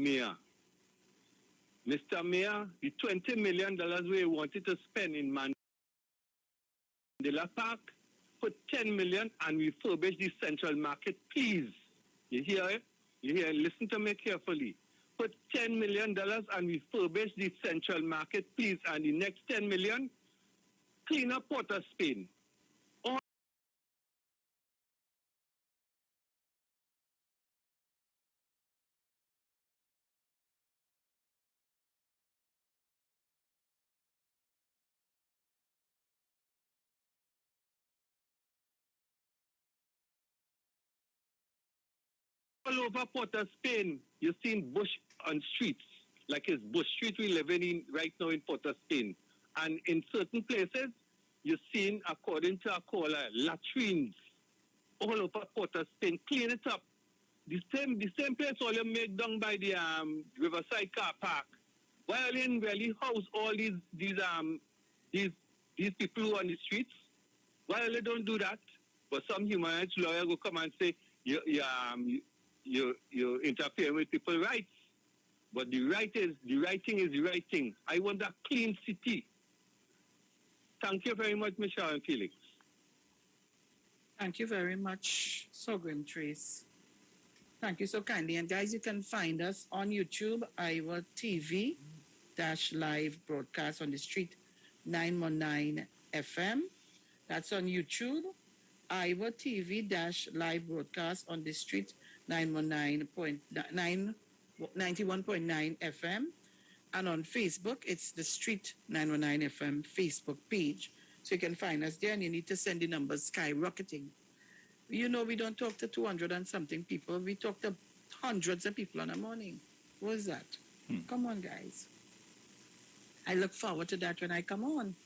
Mayor. Mr. Mayor, the $20 million we wanted to spend in Mandela Park, put $10 million and refurbish the Central Market, please. You hear it? You hear? Listen to me carefully. Put $10 million and refurbish the Central Market, please. And the next $10 million, clean up Port of Spain. All over Port of Spain, you've seen bush on streets, like it's Bush Street we live in right now in Port of Spain. And in certain places, you've seen, according to our caller, latrines all over Port of Spain. Clean it up. The same place all you make down by the Riverside Car Park. Why in really house all these people who are on the streets? Why they don't do that? But some human rights lawyer will come and say you interfere with people's rights. But the right thing is the right thing. I want a clean city. Thank you very much, Ms. Sharon Felix. Thank you very much, Sovereign Trace. Thank you so kindly. And guys, you can find us on YouTube, IWER TV-live broadcast on the street 919 FM. That's on YouTube. IWER TV-live broadcast on the street 91.9 FM. And on Facebook, it's the Street 919 FM Facebook page. So you can find us there, and you need to send the numbers skyrocketing. You know, we don't talk to 200 and something people. We talk to hundreds of people in the morning. What is that? Come on, guys. I look forward to that when I come on.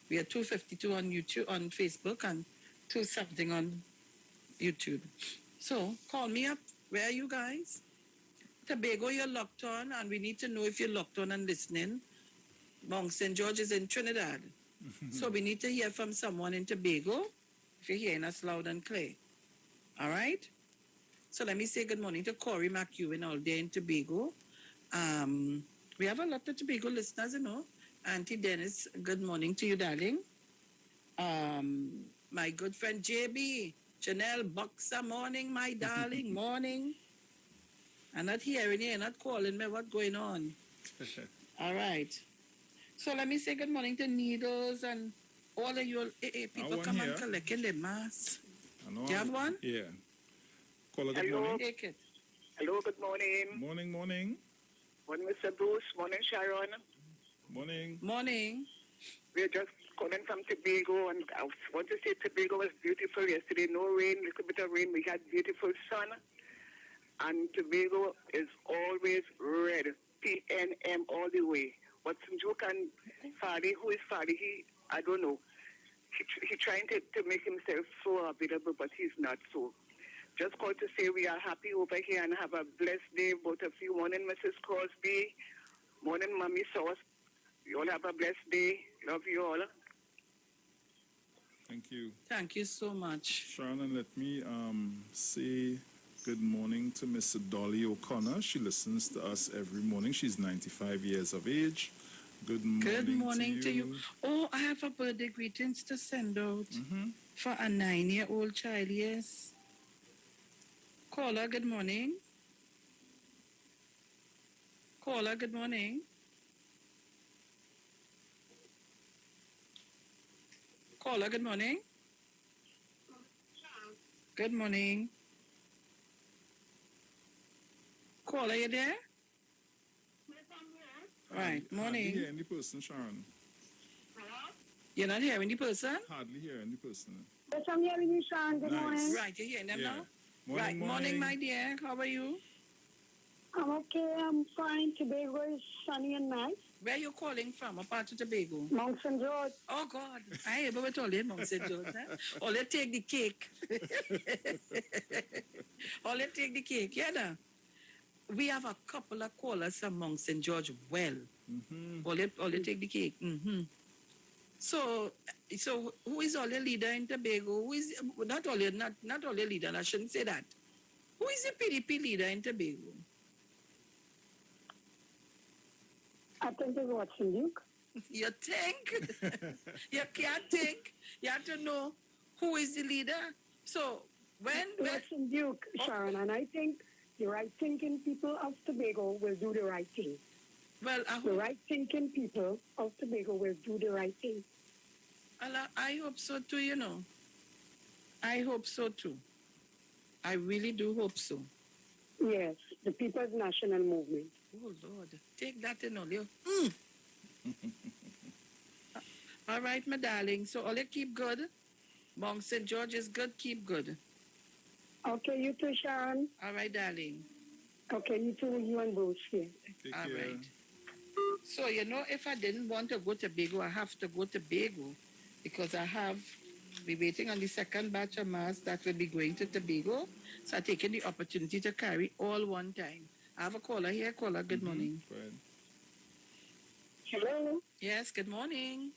We are 252 on YouTube, on Facebook, and 2-something on YouTube. So call me up. Where are you guys? Tobago, you're locked on, and we need to know if you're locked on and listening. Mount St. George is in Trinidad. So we need to hear from someone in Tobago, if you're hearing us loud and clear. All right? So let me say good morning to Corey McEwen all day in Tobago. We have a lot of Tobago listeners, you know. Auntie Dennis, good morning to you, darling. My good friend JB, Janelle Boxer, morning, my darling, morning. I'm not hearing you, you're not calling me, what's going on? All right. So let me say good morning to Needles and all of you people come and collect in the mass. Do you have one? Yeah. Caller, good morning. Take it. Hello, good morning. Morning. Morning, Mr. Bruce. Morning, Sharon. Morning. Morning. We're just calling from Tobago, and I want to say Tobago was beautiful yesterday. No rain, little bit of rain. We had beautiful sun. And Tobago is always red. PNM all the way. What's Joke and Fadi, who is Fadi? I don't know. He trying to make himself so available, but he's not so. Just called to say we are happy over here and have a blessed day, both of you. Morning, Mrs. Crosby. Morning, Mommy Sauce. You all have a blessed day. Love you all. Thank you. Thank you so much. Sharon, let me say good morning to Mr. Dolly O'Connor. She listens to us every morning. She's 95 years of age. Good morning to you. Oh, I have a birthday greetings to send out for a 9-year-old child, yes. Caller, good morning. Caller, good morning. Caller, good morning. Good morning. Caller, are you there? Right, morning. Hardly hearing the person, Sharon. Hello? You're not hearing the person? Hardly hearing the person. Yes, I'm hearing you, Sharon. Good morning. Right, you're hearing them now? Morning. Morning, my dear. How are you? I'm okay. I'm fine. Tobago is sunny and nice. Where are you calling from? What part of Tobago? Mount St. George. Oh, God. I ever went all in Mount St. George. Or let's take the cake. Yeah, no? We have a couple of callers from Mount St. George. Well, all they take the cake. So who is all the leader in Tobago? Who is not all the leader? I shouldn't say that. Who is the PDP leader in Tobago? I think it's Watson Duke. You think? You can't think. You have to know who is the leader. So when Watson Duke, Sharon, and I think the right thinking people of Tobago will do the right thing. well, The right thinking people of Tobago will do the right thing. I hope so too. You know, I hope so too. I really do hope so. Yes, the People's National Movement. Oh Lord, take that in all you. All right, my darling. So all you keep good. Mount St. George is good. Keep good. Okay, you too, Sharon. All right, darling. Okay, you too, you and Bruce here. Take All care. right. So you know, if I didn't want to go to Tobago, I have to go to Tobago because I have be waiting on the second batch of mass that will be going to Tobago. So I'm taking the opportunity to carry all one time. I have a caller here. Caller, good morning. Go ahead. Hello. Yes, good morning.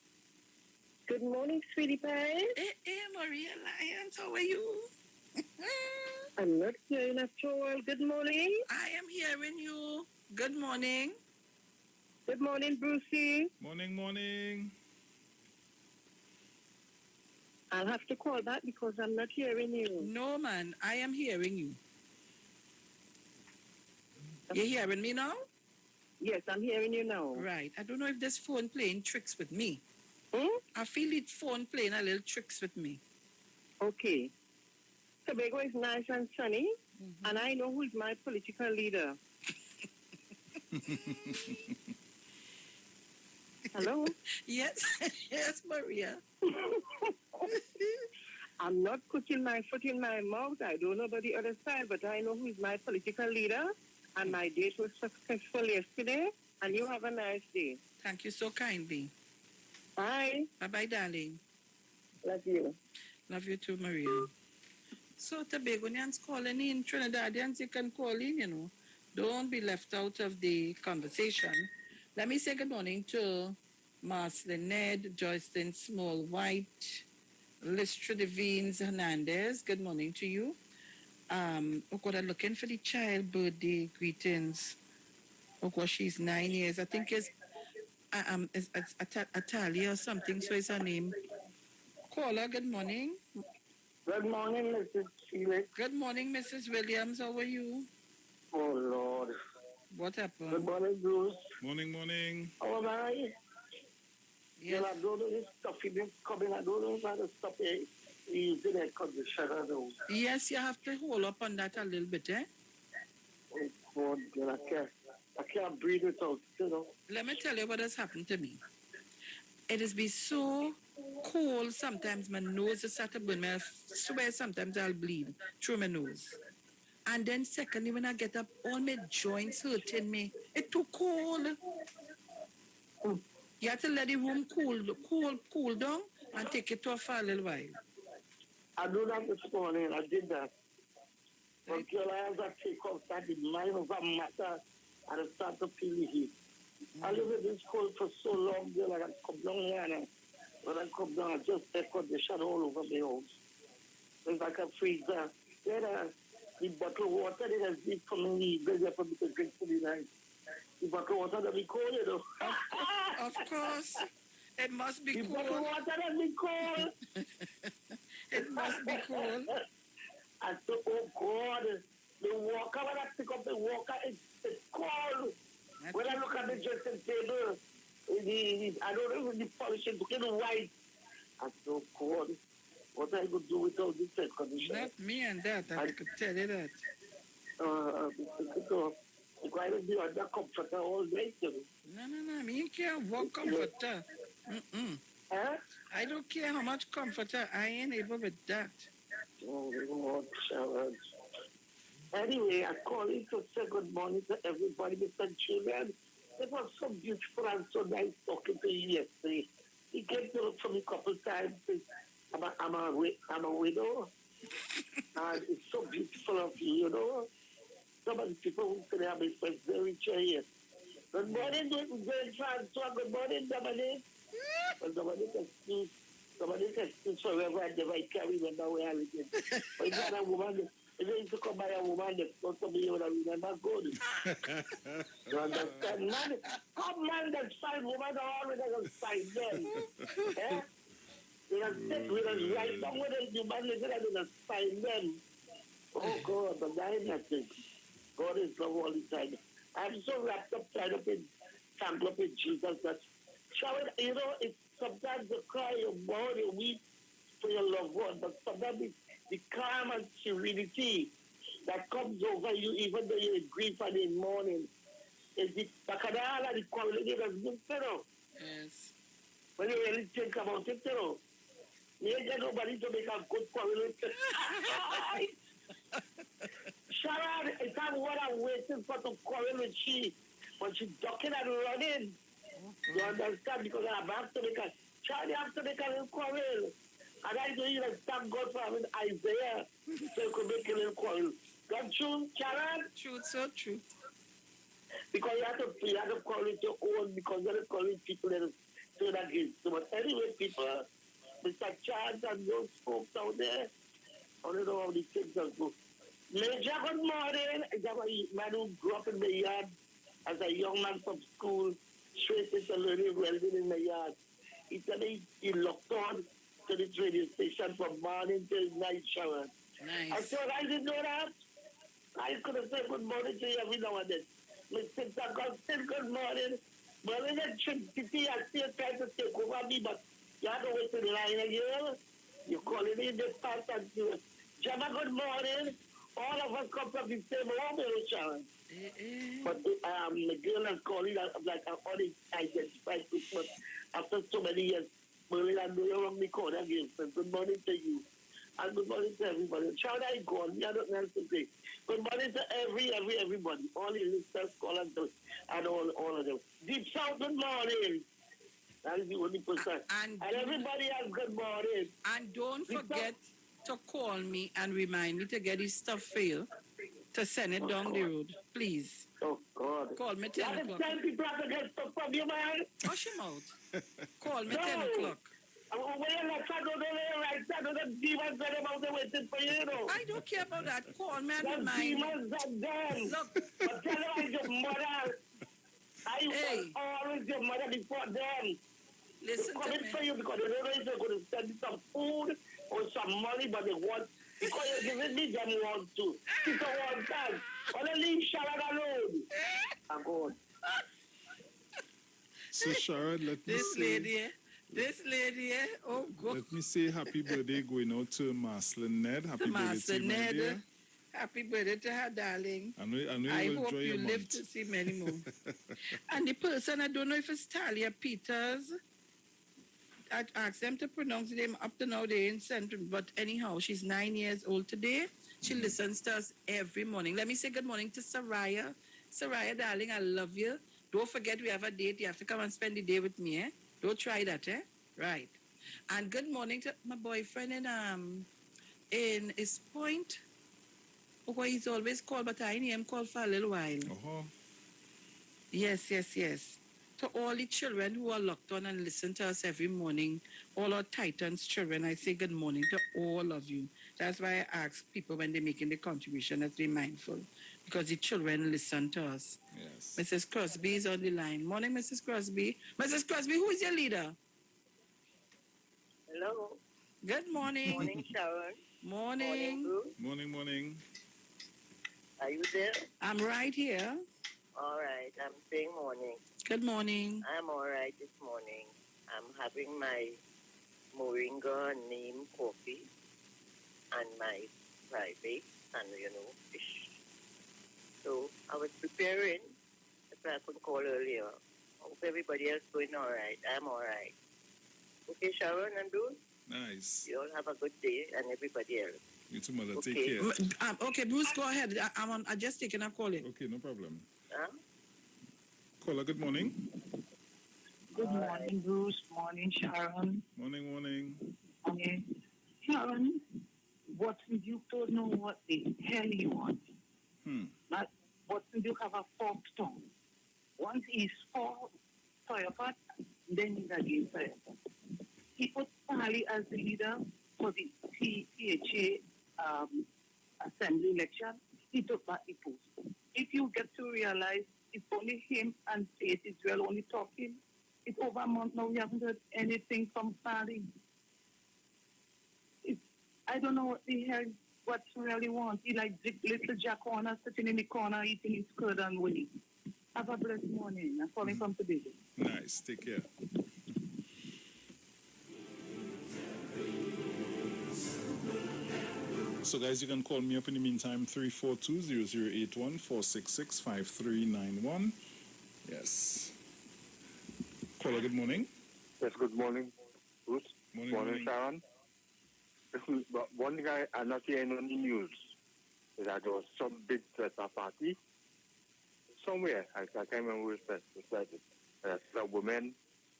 Good morning, sweetie pie. Hey, Maria Lyons, how are you? I'm not hearing at all. Good morning. I am hearing you. Good morning. Good morning, Brucey. Morning, morning. I'll have to call back because I'm not hearing you. No, man, I am hearing you. You hearing me now? Yes, I'm hearing you now. Right. I don't know if this phone playing tricks with me. Hmm? I feel it phone playing a little tricks with me. Okay. Tobago is nice and sunny, and I know who is my political leader. Hello? Yes, yes, Maria. I'm not putting my foot in my mouth. I don't know about the other side, but I know who is my political leader, and my date was successful yesterday, and you have a nice day. Thank you so kindly. Bye. Bye-bye, darling. Love you. Love you too, Maria. So Tobagonians calling in, Trinidadians, you can call in, you know. Don't be left out of the conversation. Let me say good morning to Marcelin Ned, Joycelyn Small White, Listra Devines Hernandez. Good morning to you. Oh God, I'm looking for the child birthday greetings. Oh God, she's 9 years. I think it's Atalia or something, so it's her name. Caller, good morning. Good morning, Mrs. Felix. Good morning, Mrs. Williams. How are you? Oh, Lord. What happened? Good morning, Bruce. Morning, morning. How am I? Yes. I don't know this stuff. If it's coming, I don't know how to stop it. Using a conditioner, though. Yes, you have to hold up on that a little bit, eh? Oh, God, girl, I can't breathe it out, you know. Let me tell you what has happened to me. It has been so cold sometimes my nose is started burning. I swear sometimes I'll bleed through my nose. And then secondly, when I get up, all my joints hurting me. It's too cold. You have to let the room cool down and take it off for a little while. I do that this morning. I did that. But girl, I have to take off that in mind of a matter and I start to feel the heat. I live in this cold for so long, girl, I can come down here and when I come down, I just take condition all over my house. It's like a freezer. Then the bottle of water that is deep for me, there's for me to drink for the night. The bottle of water that be cold, you know. Of course. It must be The cold. bottle of water that be cold. It must be cold. I said, oh God, the walker, when I pick up the walker, it's cold. When I look at the dressing table, I don't know if the polish is looking white. I said, oh God, what I could do without this air conditioner? Not me and that, I could tell you that. I'm going to be under comforter all day, you know. No, me can't walk comforter. Huh? I don't care how much comforter, I ain't able with that. Oh, Lord, Sharon. Anyway, I call in to say good morning to everybody, Mr. Children. It was so beautiful and so nice talking to you yesterday. He came to look for me a couple times. I'm a widow. And it's so beautiful of you, you know. Some of the people who say I'm my friends, they're rich here. Good morning, Francois. Good morning, Dominic. Well, Dominic excuse forever and never carry when now we are living. But it's not a woman. If they used to come by a woman next door to me, you would have remember good. You understand? Man, come man that's fine, woman are always going to find them. Eh? We are sit, we are right down with them, the man is going to find them. Oh God, but that is nothing. God is love all the time. I'm so wrapped up, tied up in, tangled up in Jesus that, Sharon, you know, it's sometimes you cry, you mourn, you weep for your loved one, but sometimes it's the calm and serenity that comes over you, even though you're in grief and in mourning, is the Bacadala, the quality of you know. Yes. When you really think about it, you know, you ain't got nobody to make a good quarrel. Sharon, it's not what I'm waiting for to quarrel with she, but she's ducking and running. You understand? Because I have to make a, Sharon, you have to make a little quarrel. And I do even thank God for having Isaiah so you could make a little quarrel. God true, Sharon? True, so true. Because you have to quarrel with your own, because you're quarreling people that turn against you. But anyway, people, Mr. Charles and those folks out there, I don't know how these things are go. Major, good morning. Is that a man who grew up in the yard as a young man from school, straight into learning welding in the yard. He said he locked on to the radio station from morning till night, Sharon. Nice. I said, I didn't know that. I could have said good morning to you every now and then. Mr. God said good morning. But in electricity, I still trying to take over me, but you have to wait to the line again. You're calling in this part and do it. Jama, good morning. All of us come from the same home, Sharon. But the girl is calling, like I'm unidentified people after so many years. Merlin, I know you're on the corner again. So good morning to you. And good morning to everybody. Sharon, I go on. I don't know to say. Good morning to everybody. All the listeners, callers, and all of them. Deep South, good morning. That is the only person. And everybody else, good morning. And don't forget to call me and remind me to get his stuff for you, to send it down the road, please. Oh, God. Call me 10 o'clock. 10 people have to get stuff from you, man. Hush him out. Call me 10 o'clock. I don't care about that. Call me and remind me. Look. But tell her I'm your mother. I was always your mother before them. Listen to me. For you because they don't know if they're going to send you some food or some money, but they want, because you're giving me them want to. It's a one time. Only leave Sharon alone. I'm going. So Sharon, let me This lady, oh God. Let me say happy birthday going out to Marcelin Ned. Happy birthday to my dear. Happy birthday to her, darling. I hope you live to see many more. And the person, I don't know if it's Talia Peters. I asked them to pronounce the name up to now. They ain't sent it. But anyhow, she's 9 years old today. She listens to us every morning. Let me say good morning to Saraya. Saraya, darling, I love you. Don't forget we have a date. You have to come and spend the day with me, eh? Don't try that, eh? Right. And good morning to my boyfriend in East Point. Oh, he's always called, but I need him called for a little while. Uh-huh. Yes. To all the children who are locked on and listen to us every morning, all our Titans children, I say good morning to all of you. That's why I ask people when they're making the contribution that they're mindful, because the children listen to us. Yes. Mrs. Crosby is on the line. Morning, Mrs. Crosby. Mrs. Crosby, who is your leader? Hello. Good morning. Morning, Sharon. Morning. Morning. Are you there? I'm right here. All right. I'm saying morning. Good morning. I'm all right this morning. I'm having my moringa neem coffee and my private and, fish. So I was preparing. That's why I couldn't call earlier. I hope everybody else going all right. I'm all right. Okay, Sharon and Bruce? Nice. You all have a good day and everybody else. You too, mother. Okay. Take care. Okay, Bruce, go ahead. I'm just taking a call. Okay, no problem. Huh? Caller, good morning. Good morning, Bruce. Morning, Sharon. Morning. Okay. Sharon, what if you don't know what the hell you want? Not what if you have a forked tongue? Once he's for your part, then he's against your part. He put Sally as the leader for the THA assembly election, he took back the post. If you get to realize it's only him and Faith Israel only talking, it's over a month now, we haven't heard anything from Sally. I don't know what the hell, what he really wants. He like little Jack Horner sitting in the corner eating his curd and winning. Have a blessed morning. I'm calling from Tobago. Nice. Take care. So, guys, you can call me up in the meantime, 342-0081, 466-5391. Yes. Caller, good morning. Yes, good morning, Bruce. Morning. Sharon. But one thing I'm not hearing on the news is that there was some big party somewhere. I can't remember where it said it. Some women,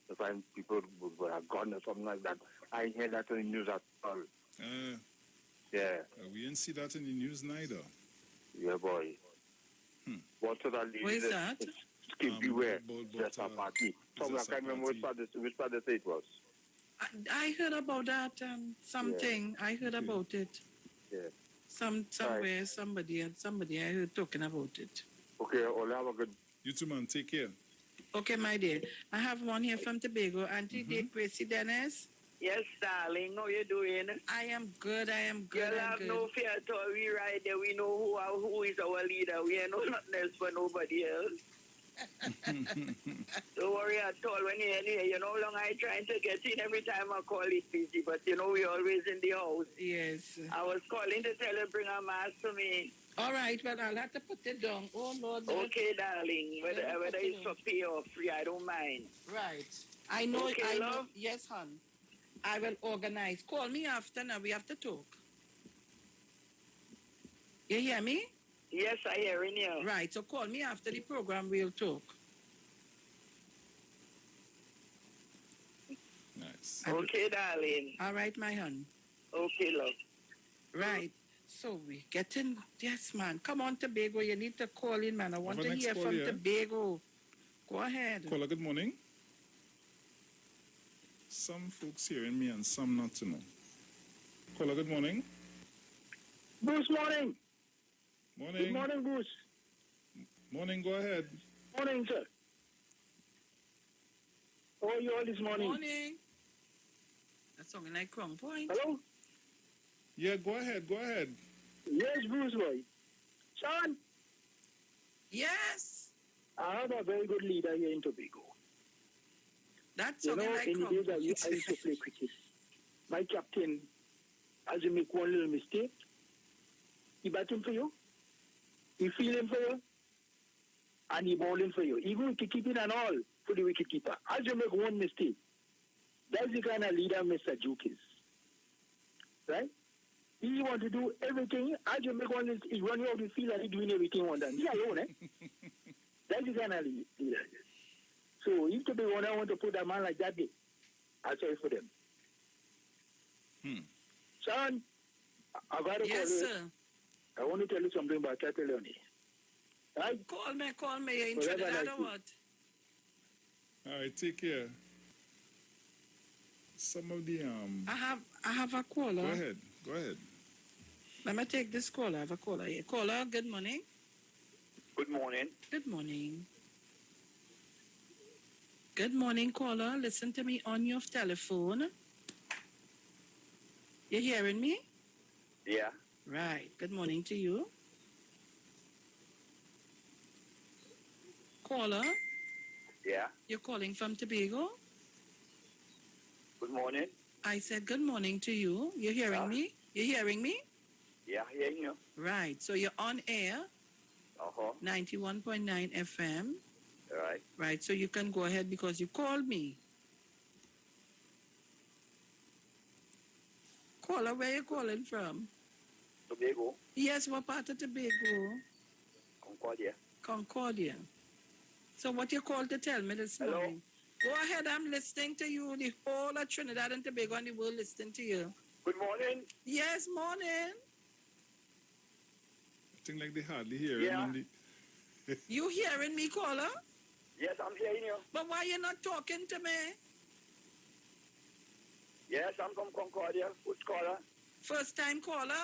to find people with a gun or something like that. I ain't hear that on the news at all. Yeah. We didn't see that in the news neither. Yeah, boy. What sort of lady? Where is that? Beware. There's a party. Somewhere, I can't remember which part they say it was. I heard about that something. Yeah. I heard about it. Yeah. Somewhere, right. somebody I heard talking about it. Okay, all have a good. You too, man. Take care. Okay, my dear. I have one here from Tobago. Auntie Gracie Dennis. Yes, darling. How you doing? I am good. You'll have no fear at all. We right there. We know who is our leader. We ain't know nothing else for nobody else. Don't worry at all. When you're here, you know how long I trying to get in. Every time I call it busy, but you know we're always in the house. Yes. I was calling to tell her bring a mask to me. All right, well, I'll have to put it down. Oh, Lord. Okay, darling. Whether it's for pay or free, I don't mind. Right. I know. Okay, I love? know. Yes, hon. I will organize. Call me after now. We have to talk. You hear me? Yes, I hear you. Right. So call me after the program. We'll talk. Nice. Okay, darling. All right, my hon. Okay, love. Right. So we getting, yes, man. Come on, Tobago. You need to call in, man. I want to hear from Tobago. Go ahead. Caller, good morning. Some folks hearing me and some not to know. Caller, good morning. Bruce, morning. Morning. Good morning, Bruce. Morning, go ahead. Morning, sir. How are you all this morning? Morning. That's something like Crown Point. Hello? Yeah, go ahead. Yes, Bruce, boy. Sharon? Yes. I have a very good leader here in Tobago. That's something like in the days I used to play cricket, my captain, as you make one little mistake, he bat him for you, he feel him for you, and he ball him for you. Even if you keep it and all for the wicket keeper. As you make one mistake, that's the kind of leader Mr. Duke is. Right? He want to do everything. As you make one mistake, he run you out the field and he doing everything on that. Yeah, you know, that's the kind of leader. So if to be one, I want to put a man like that, I'll sorry for them. Sharon, I've got to call you. Sir. I want to tell you something about Catalonia. Right? Call me. You're in Trinidad or what? All right, take care. Some of the I have a caller. Go ahead. Let me take this caller. I have a caller here. Caller, good morning. Good morning. Good morning. Good morning, caller. Listen to me on your telephone. You hearing me? Yeah. Right. Good morning to you. Caller? Yeah. You're calling from Tobago? Good morning. I said good morning to you. You hearing me? You hearing me? Yeah, hearing you. Right. So you're on air. 91.9 FM. Right. Right. So you can go ahead because you called me. Caller, where you calling from? Tobago. Yes, what part of Tobago? Concordia. So what you called to tell me this morning? Go ahead, I'm listening to you. The whole of Trinidad and Tobago and the world listening to you. Good morning. Yes, morning. I think like they hardly hear him. You hearing me, caller? Yes, I'm hearing you. But why you not talking to me? Yes, I'm from Concordia. Who's caller? First time caller?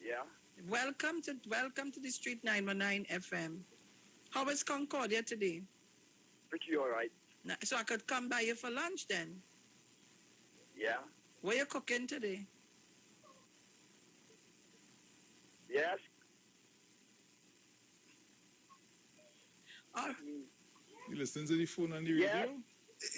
Yeah. Welcome to the Street 919 FM. How was Concordia today? Pretty all right. So I could come by you for lunch then. Yeah. What you cooking today? Yes. You listening to the phone and the radio? Yes.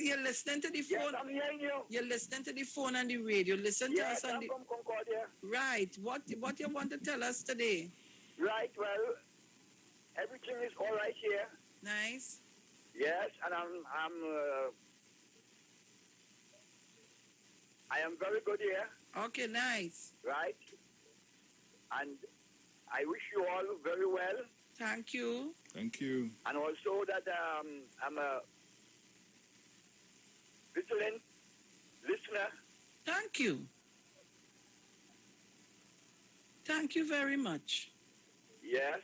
You're listening to the phone. Yes, I'm hearing you. You're listening to the phone and the radio. Listen to us on I'm from Concordia. Right. What you want to tell us today? Right. Well, everything is all right here. Nice. Yes, and I am very good here. Okay, nice. Right. And I wish you all very well. Thank you. Thank you. And also that I'm a vigilant listener. Thank you. Thank you very much. Yes.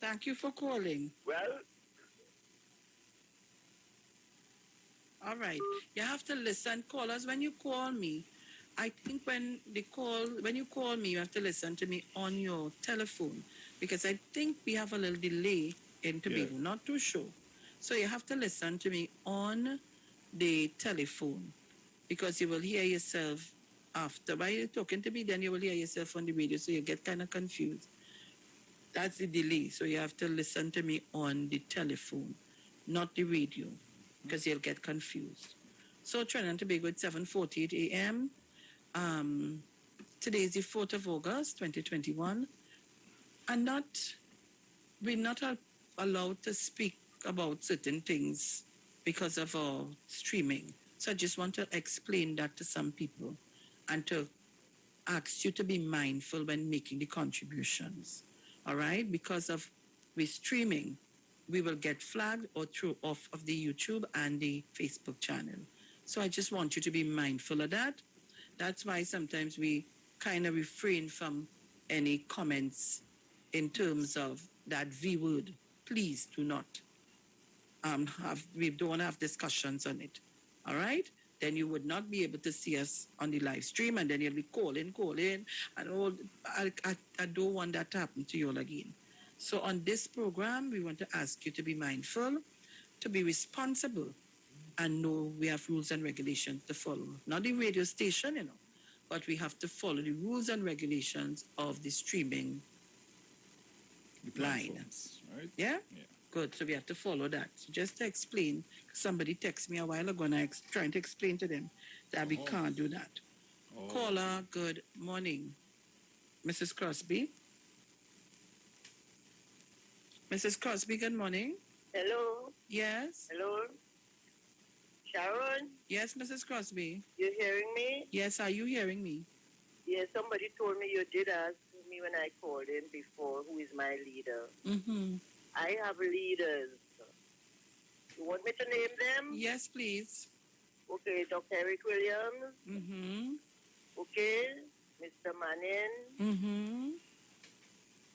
Thank you for calling. Well. All right. You have to listen. Call us when you call me. I think when you call me, you have to listen to me on your telephone because I think we have a little delay in Tobago. Yeah. Not too sure. So you have to listen to me on the telephone because you will hear yourself after. While you're talking to me, then you will hear yourself on the radio, so you get kind of confused. That's the delay. So you have to listen to me on the telephone, not the radio, because you'll get confused. So Trinidad and Tobago at 7:48 a.m. Today is the 4th of August, 2021. And we're not allowed to speak about certain things because of our streaming. So I just want to explain that to some people and to ask you to be mindful when making the contributions. All right? Because of we streaming, we will get flagged or thrown off of the YouTube and the Facebook channel. So I just want you to be mindful of that. That's why sometimes we kind of refrain from any comments in terms of that V word. Please do not we don't have discussions on it. All right? Then you would not be able to see us on the live stream, and then you'll be calling, and all. I don't want that to happen to you all again. So on this program, we want to ask you to be mindful, to be responsible, and know we have rules and regulations to follow. Not the radio station, but we have to follow the rules and regulations of the streaming line. Right? Yeah? Good. So we have to follow that. So just to explain, somebody texted me a while ago and I trying to explain to them that we can't do that. Caller, good morning. Mrs. Crosby. Mrs. Crosby, good morning. Hello. Yes. Hello. Sharon? Yes, Mrs. Crosby. You hearing me? Yes, are you hearing me? Yes, somebody told me you did ask me when I called in before who is my leader. Mm-hmm. I have leaders. You want me to name them? Yes, please. Okay, Dr. Eric Williams. Mm-hmm. Okay, Mr. Manning. Mm-hmm.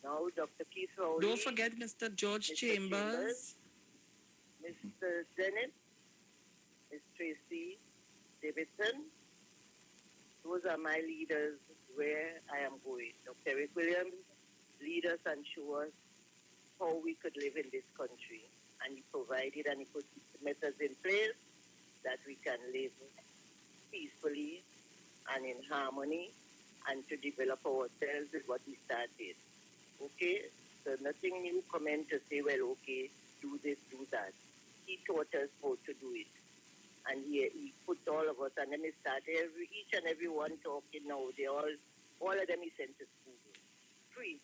Now, Dr. Keith Rowley. Don't forget Mr. George Chambers. Mr. Zenith. Ms. Tracy Davidson. Those are my leaders where I am going. Dr. Eric Williams lead us and show us how we could live in this country. And he provided and he put methods in place that we can live peacefully and in harmony and to develop ourselves is what he started. Okay? So nothing new comment to say, well, okay, do this, do that. He taught us how to do it. And he put all of us, and then he started each and every one talking now. They all of them he sent to school. Free.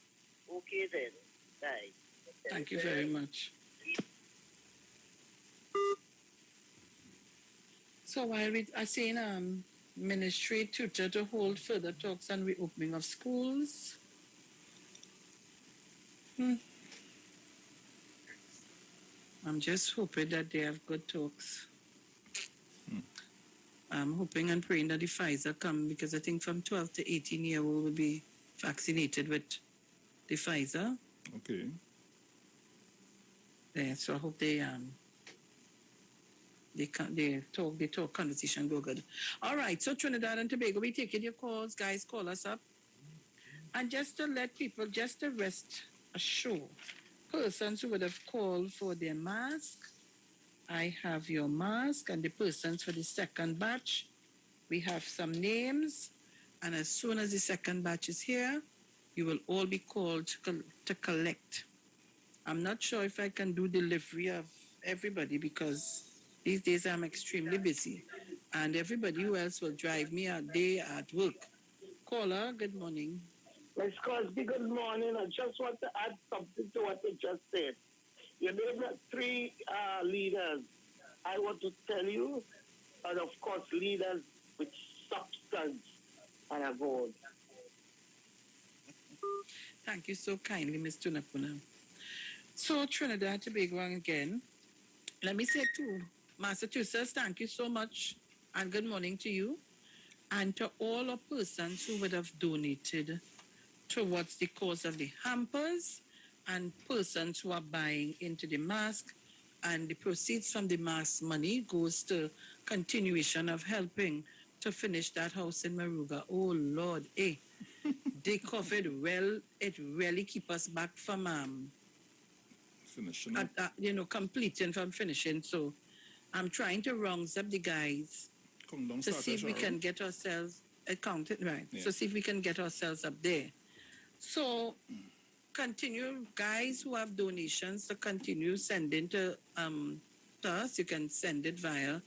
Okay then. Bye. Thank you very much. So while we are saying ministry tutor to hold further talks on reopening of schools. I'm just hoping that they have good talks. I'm hoping and praying that the Pfizer come because I think from 12 to 18 year old will be vaccinated with the Pfizer. Okay. Yeah, so I hope they talk conversation go good. All right, so Trinidad and Tobago, we taking your calls, guys. Call us up. And just to let people, just to rest assure persons who would have called for their mask, I have your mask, and the persons for the second batch, we have some names, and as soon as the second batch is here, you will all be called to collect. I'm not sure if I can do delivery of everybody because these days I'm extremely busy, and everybody who else will drive me out there at work. Caller, good morning. Miss Cosby, good morning. I just want to add something to what you just said. You named 3 leaders. I want to tell you, and of course, leaders with substance and a goal. Thank you so kindly, Ms. Tunapuna. So, Trinidad Tobago again. Let me say to Massachusetts, thank you so much, and good morning to you, and to all the persons who would have donated towards the cause of the hampers, and persons who are buying into the mask, and the proceeds from the mask money goes to continuation of helping to finish that house in Maruga. Oh Lord, they COVID well, it really keep us back from finishing, completing from finishing. So I'm trying to round up the guys to see if we can get ourselves accounted right. Yeah. So see if we can get ourselves up there. So continue, guys who have donations, to continue sending to us. You can send it via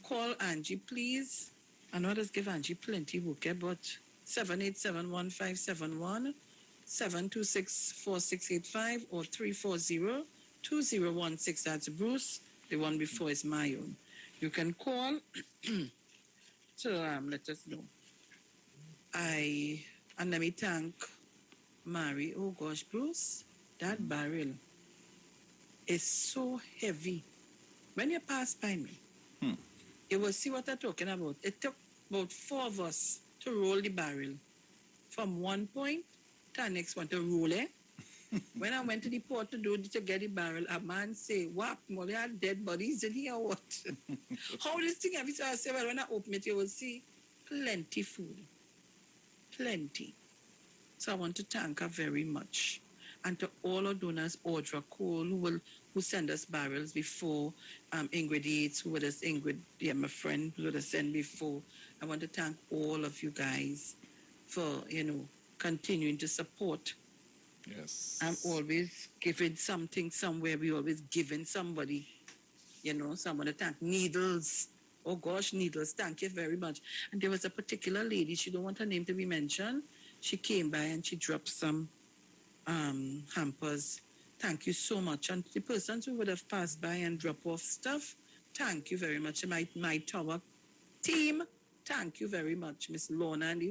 call Angie, please. I know just give Angie plenty work, but 787-1571, 726-4685, or 340-2016. That's Bruce. The one before is my own. You can call to let us know. And let me thank Mary. Oh gosh, Bruce, that barrel is so heavy. When you pass by me, you will see what I'm talking about. It took about 4 of us to roll the barrel from one point to the next one to roll it. When I went to the port to get the barrel, a man say, "What? Molly had dead bodies in here, or what?" How this thing every time I say, well, when I open it, you will see plenty food. Plenty. So I want to thank her very much. And to all our donors, Audra Cole, who send us barrels before, Ingrid Yates, who would have Ingrid, my friend, who would have sent before. I want to thank all of you guys for, continuing to support. Yes. I'm always giving something somewhere. We always giving somebody, someone to thank. Needles. Oh gosh, Needles, thank you very much. And there was a particular lady, she don't want her name to be mentioned. She came by and she dropped some hampers. Thank you so much. And the persons who would have passed by and dropped off stuff, thank you very much. My tower team, thank you very much. Miss Lorna and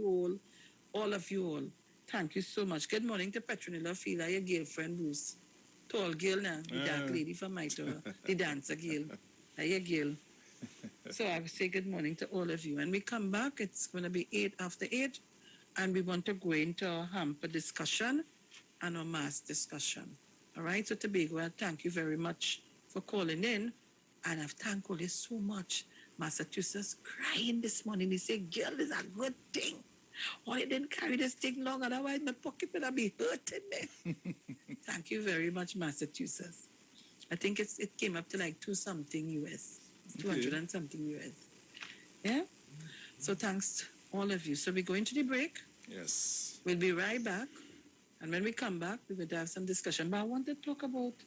all of you all. Thank you so much. Good morning to Petronilla Fila, your girlfriend, Bruce. Tall girl now, the dark lady from my tower, the dancer girl. Your girl. So I will say good morning to all of you. And we come back, it's going to be 8 after 8. And we want to go into our hamper discussion and our mass discussion. All right, so Tobago, I thank you very much for calling in. And I've thanked all this so much. Massachusetts crying this morning. He said, "Girl, this is a good thing. Why you didn't carry this thing long? Otherwise, my pocket would be hurting me." Thank you very much, Massachusetts. I think it came up to like 2-something US. 200 and something US. Yeah? So thanks all of you. So we're going to the break. Yes. We'll be right back. And when we come back, we're going to have some discussion. But I want to talk about,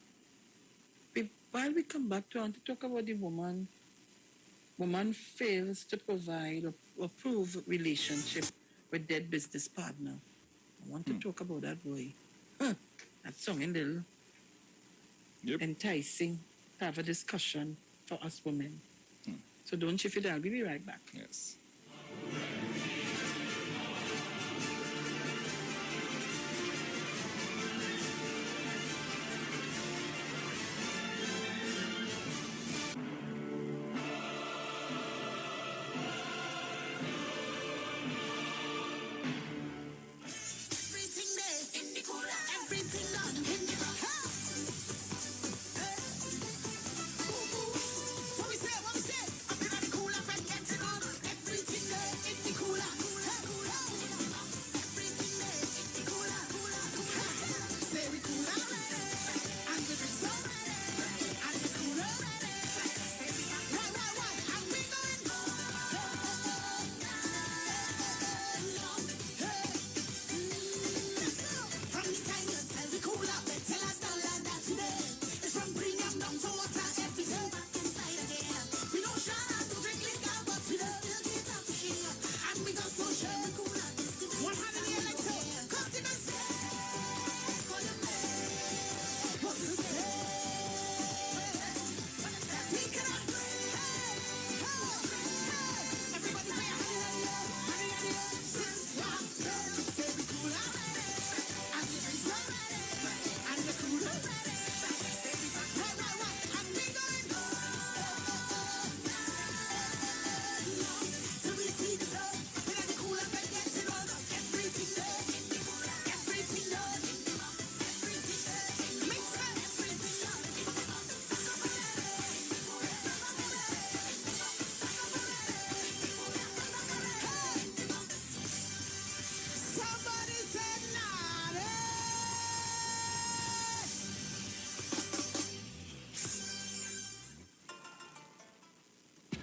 while we come back, I want to talk about the woman fails to provide or prove relationship with dead business partner. I want to talk about that boy. That's something little enticing to have a discussion for us women. So don't shift it out. We'll be right back. Yes. What we say? I'm in the cooler, get it on. Everything there in the cooler.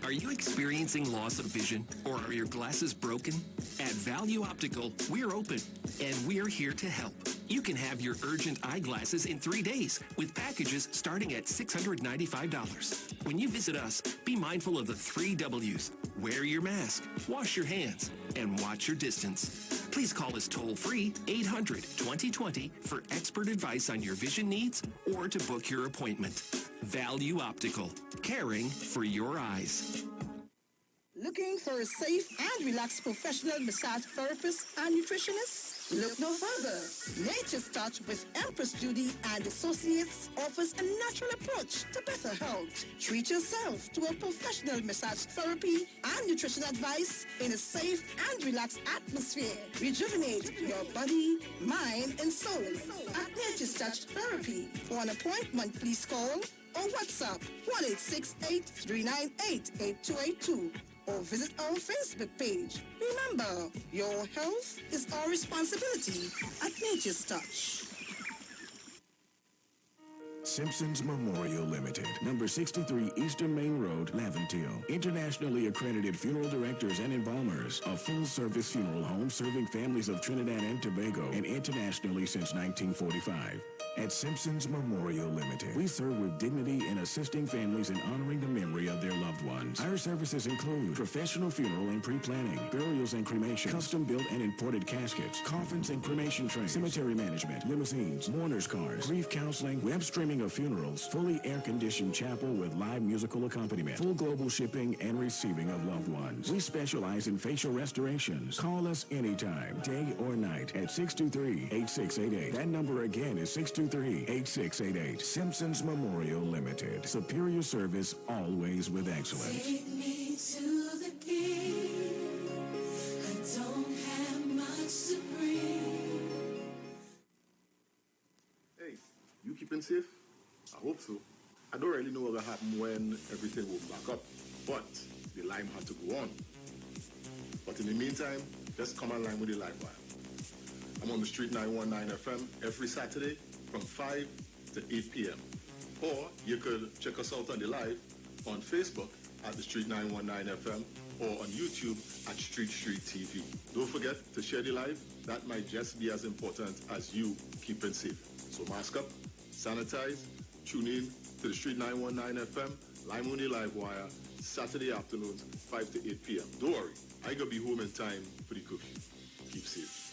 Are you experiencing loss of vision, or are your glasses broken? At Value Optical, we're open, and we're here to help. You can have your urgent eyeglasses in 3 days with packages starting at $695. When you visit us, be mindful of the 3 W's. Wear your mask, wash your hands, and watch your distance. Please call us toll-free 800-2020 for expert advice on your vision needs or to book your appointment. Value Optical, caring for your eyes. Looking for a safe and relaxed professional massage therapist and nutritionist? Look no further. Nature's Touch with Empress Judy and Associates offers a natural approach to better health. Treat yourself to a professional massage therapy and nutrition advice in a safe and relaxed atmosphere. Rejuvenate your body, mind, and soul at Nature's Touch Therapy. For an appointment, please call or WhatsApp 1-868-398-8282 or visit our Facebook page. Remember, your health is our responsibility at Nature's Touch. Simpsons Memorial Limited, number 63 Eastern Main Road, Laventille. Internationally accredited funeral directors and embalmers. A full-service funeral home serving families of Trinidad and Tobago and internationally since 1945. At Simpsons Memorial Limited, we serve with dignity in assisting families in honoring the memory of their loved ones. Our services include professional funeral and pre-planning, burials and cremation, custom-built and imported caskets, coffins and cremation trays, cemetery management, limousines, mourners' cars, grief counseling, web streaming of funerals, fully air-conditioned chapel with live musical accompaniment, full global shipping and receiving of loved ones. We specialize in facial restorations. Call us anytime, day or night, at 623-8688. That number again is 623-8688. Simpsons Memorial Limited. Superior service, always with excellence. Take me to the king. I don't have much to bring. Hey, you keeping safe? I hope so. I don't really know what will happen when everything will back up, but the lime had to go on. But in the meantime, just come online with the live wire. I'm on the Street 919 FM every Saturday from 5 to 8 p.m. Or you could check us out on the live on Facebook at the Street 919 FM or on YouTube at Street TV. Don't forget to share the live. That might just be as important as you keeping safe. So mask up, sanitize, tune in to the Street 919 FM, Lime on the Live Wire, Saturday afternoons, 5 to 8 p.m. Don't worry, I gonna be home in time for the curfew. Keep safe.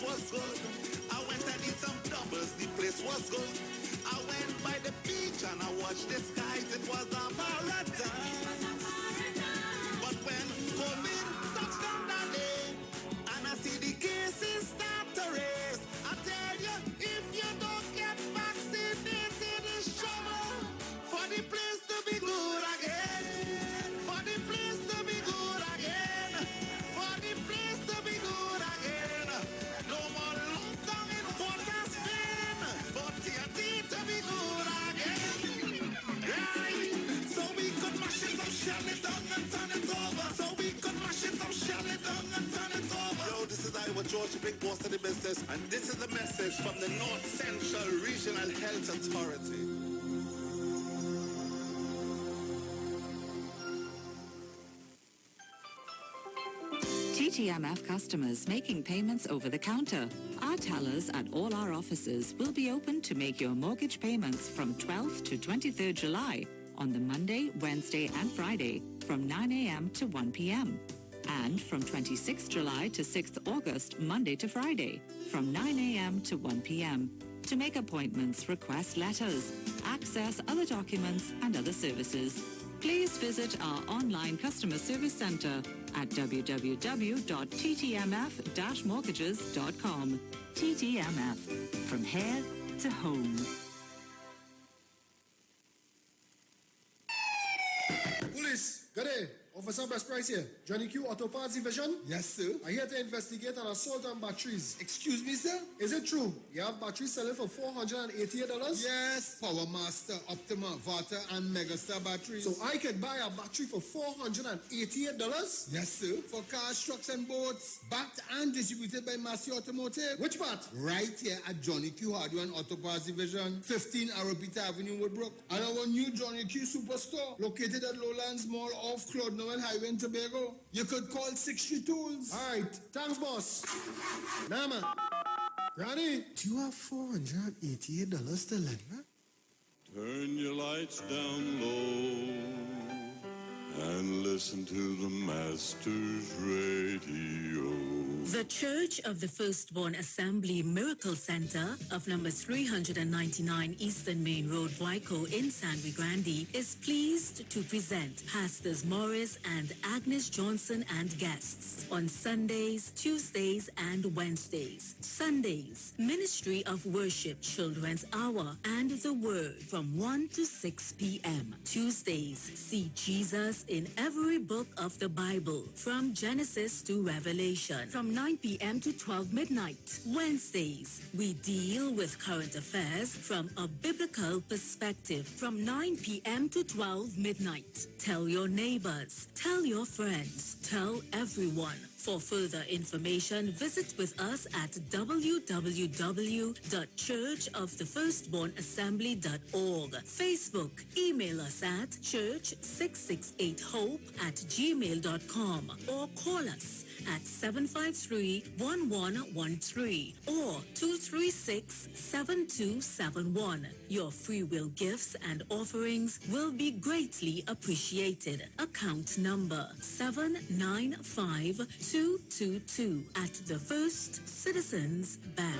Was good. I went and did some doubles, the place was good. I went by the beach and I watched the skies, it was a paradise. But when COVID touched down that day, and I see the cases start to raise, I tell you, if you don't get vaccinated, it's trouble for the place to be good again. For the place to be good again. For the place to be good again. No more lockdown in Port of Spain, but TNT to be good again. Right? So we could mash it up, shell it down and turn it over. So we could mash it up, shell it down and turn it over. Yo, this is IWER George, the big boss of the business, and this is the message from the North Central Regional Health Authority. TTMF customers making payments over the counter. Our tellers at all our offices will be open to make your mortgage payments from 12th to 23rd July on the Monday, Wednesday, and Friday from 9 a.m. to 1 p.m. and from 26th July to 6th August, Monday to Friday from 9 a.m. to 1 p.m. To make appointments, request letters, access other documents and other services. Please visit our online customer service center at www.ttmf-mortgages.com. TTMF, from here to home. Police, good day. Officer Best Price here. Johnny Q Auto Parts Division? Yes, sir. I'm here to investigate an assault on batteries. Excuse me, sir? Is it true? You have batteries selling for $488? Yes. Power Master, Optima, Vata, and Megastar batteries. So I can buy a battery for $488? Yes, sir. For cars, trucks, and boats. Backed and distributed by Massey Automotive. Which part? Right here at Johnny Q Hardware and Auto Parts Division, 15 Arrowbita Avenue, Woodbrook. And our new Johnny Q Superstore, located at Lowlands Mall off Claude Noel Highway in Tobago. You could call 60 Tools. All right. Thanks, boss. Nah, man. Granny? Do you have $488 to lend, man? Turn your lights down low and listen to the Master's Radio. The Church of the Firstborn Assembly Miracle Center of number 399 Eastern Main Road, Waiko in San Luis Grande is pleased to present Pastors Morris and Agnes Johnson and guests on Sundays, Tuesdays, and Wednesdays. Sundays, Ministry of Worship Children's Hour and the Word from 1 to 6 p.m. Tuesdays, see Jesus in every book of the Bible from Genesis to Revelation from 9 p.m. to 12 midnight. Wednesdays, we deal with current affairs from a biblical perspective from 9 p.m. to 12 midnight. Tell your neighbors, tell your friends, tell everyone. For further information, visit with us at www.churchofthefirstbornassembly.org. Facebook, email us at church668hope@gmail.com or call us at 753-1113 or 236-7271. Your free will gifts and offerings will be greatly appreciated. Account number 795222 at the First Citizens Bank.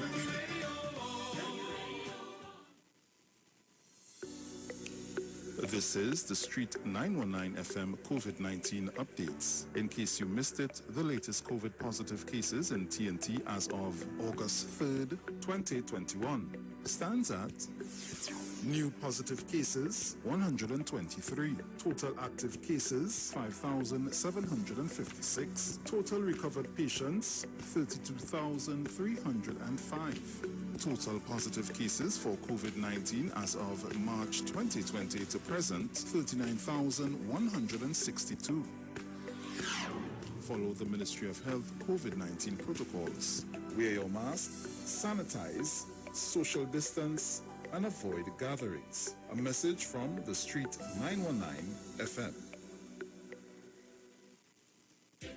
This is the Street 919 FM COVID-19 updates. In case you missed it, the latest COVID positive cases in TNT as of August 3rd, 2021 stands at new positive cases 123, total active cases 5,756, total recovered patients 32,305. Total positive cases for COVID-19 as of March 2020 to present, 39,162. Follow the Ministry of Health COVID-19 protocols. Wear your mask, sanitize, social distance, and avoid gatherings. A message from the Street 919 FM.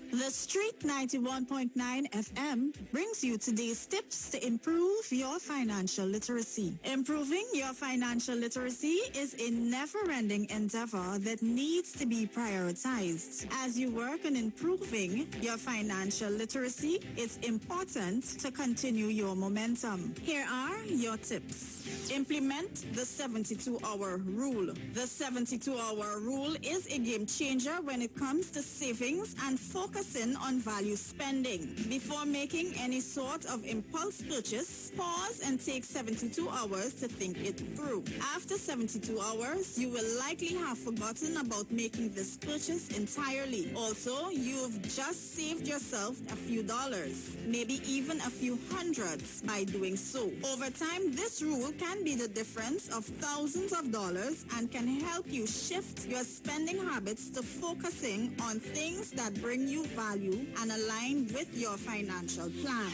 The Street 91.9 FM brings you today's tips to improve your financial literacy. Improving your financial literacy is a never-ending endeavor that needs to be prioritized. As you work on improving your financial literacy, it's important to continue your momentum. Here are your tips. Implement the 72-hour rule. The 72-hour rule is a game changer when it comes to savings and focusing on value spending. Before making any sort of impulse purchase, pause and take 72 hours to think it through. After 72 hours, you will likely have forgotten about making this purchase entirely. Also, you've just saved yourself a few dollars, maybe even a few hundreds by doing so. Over time, this rule can be the difference of thousands of dollars and can help you shift your spending habits to focusing on things that bring you value and align with your financial plan.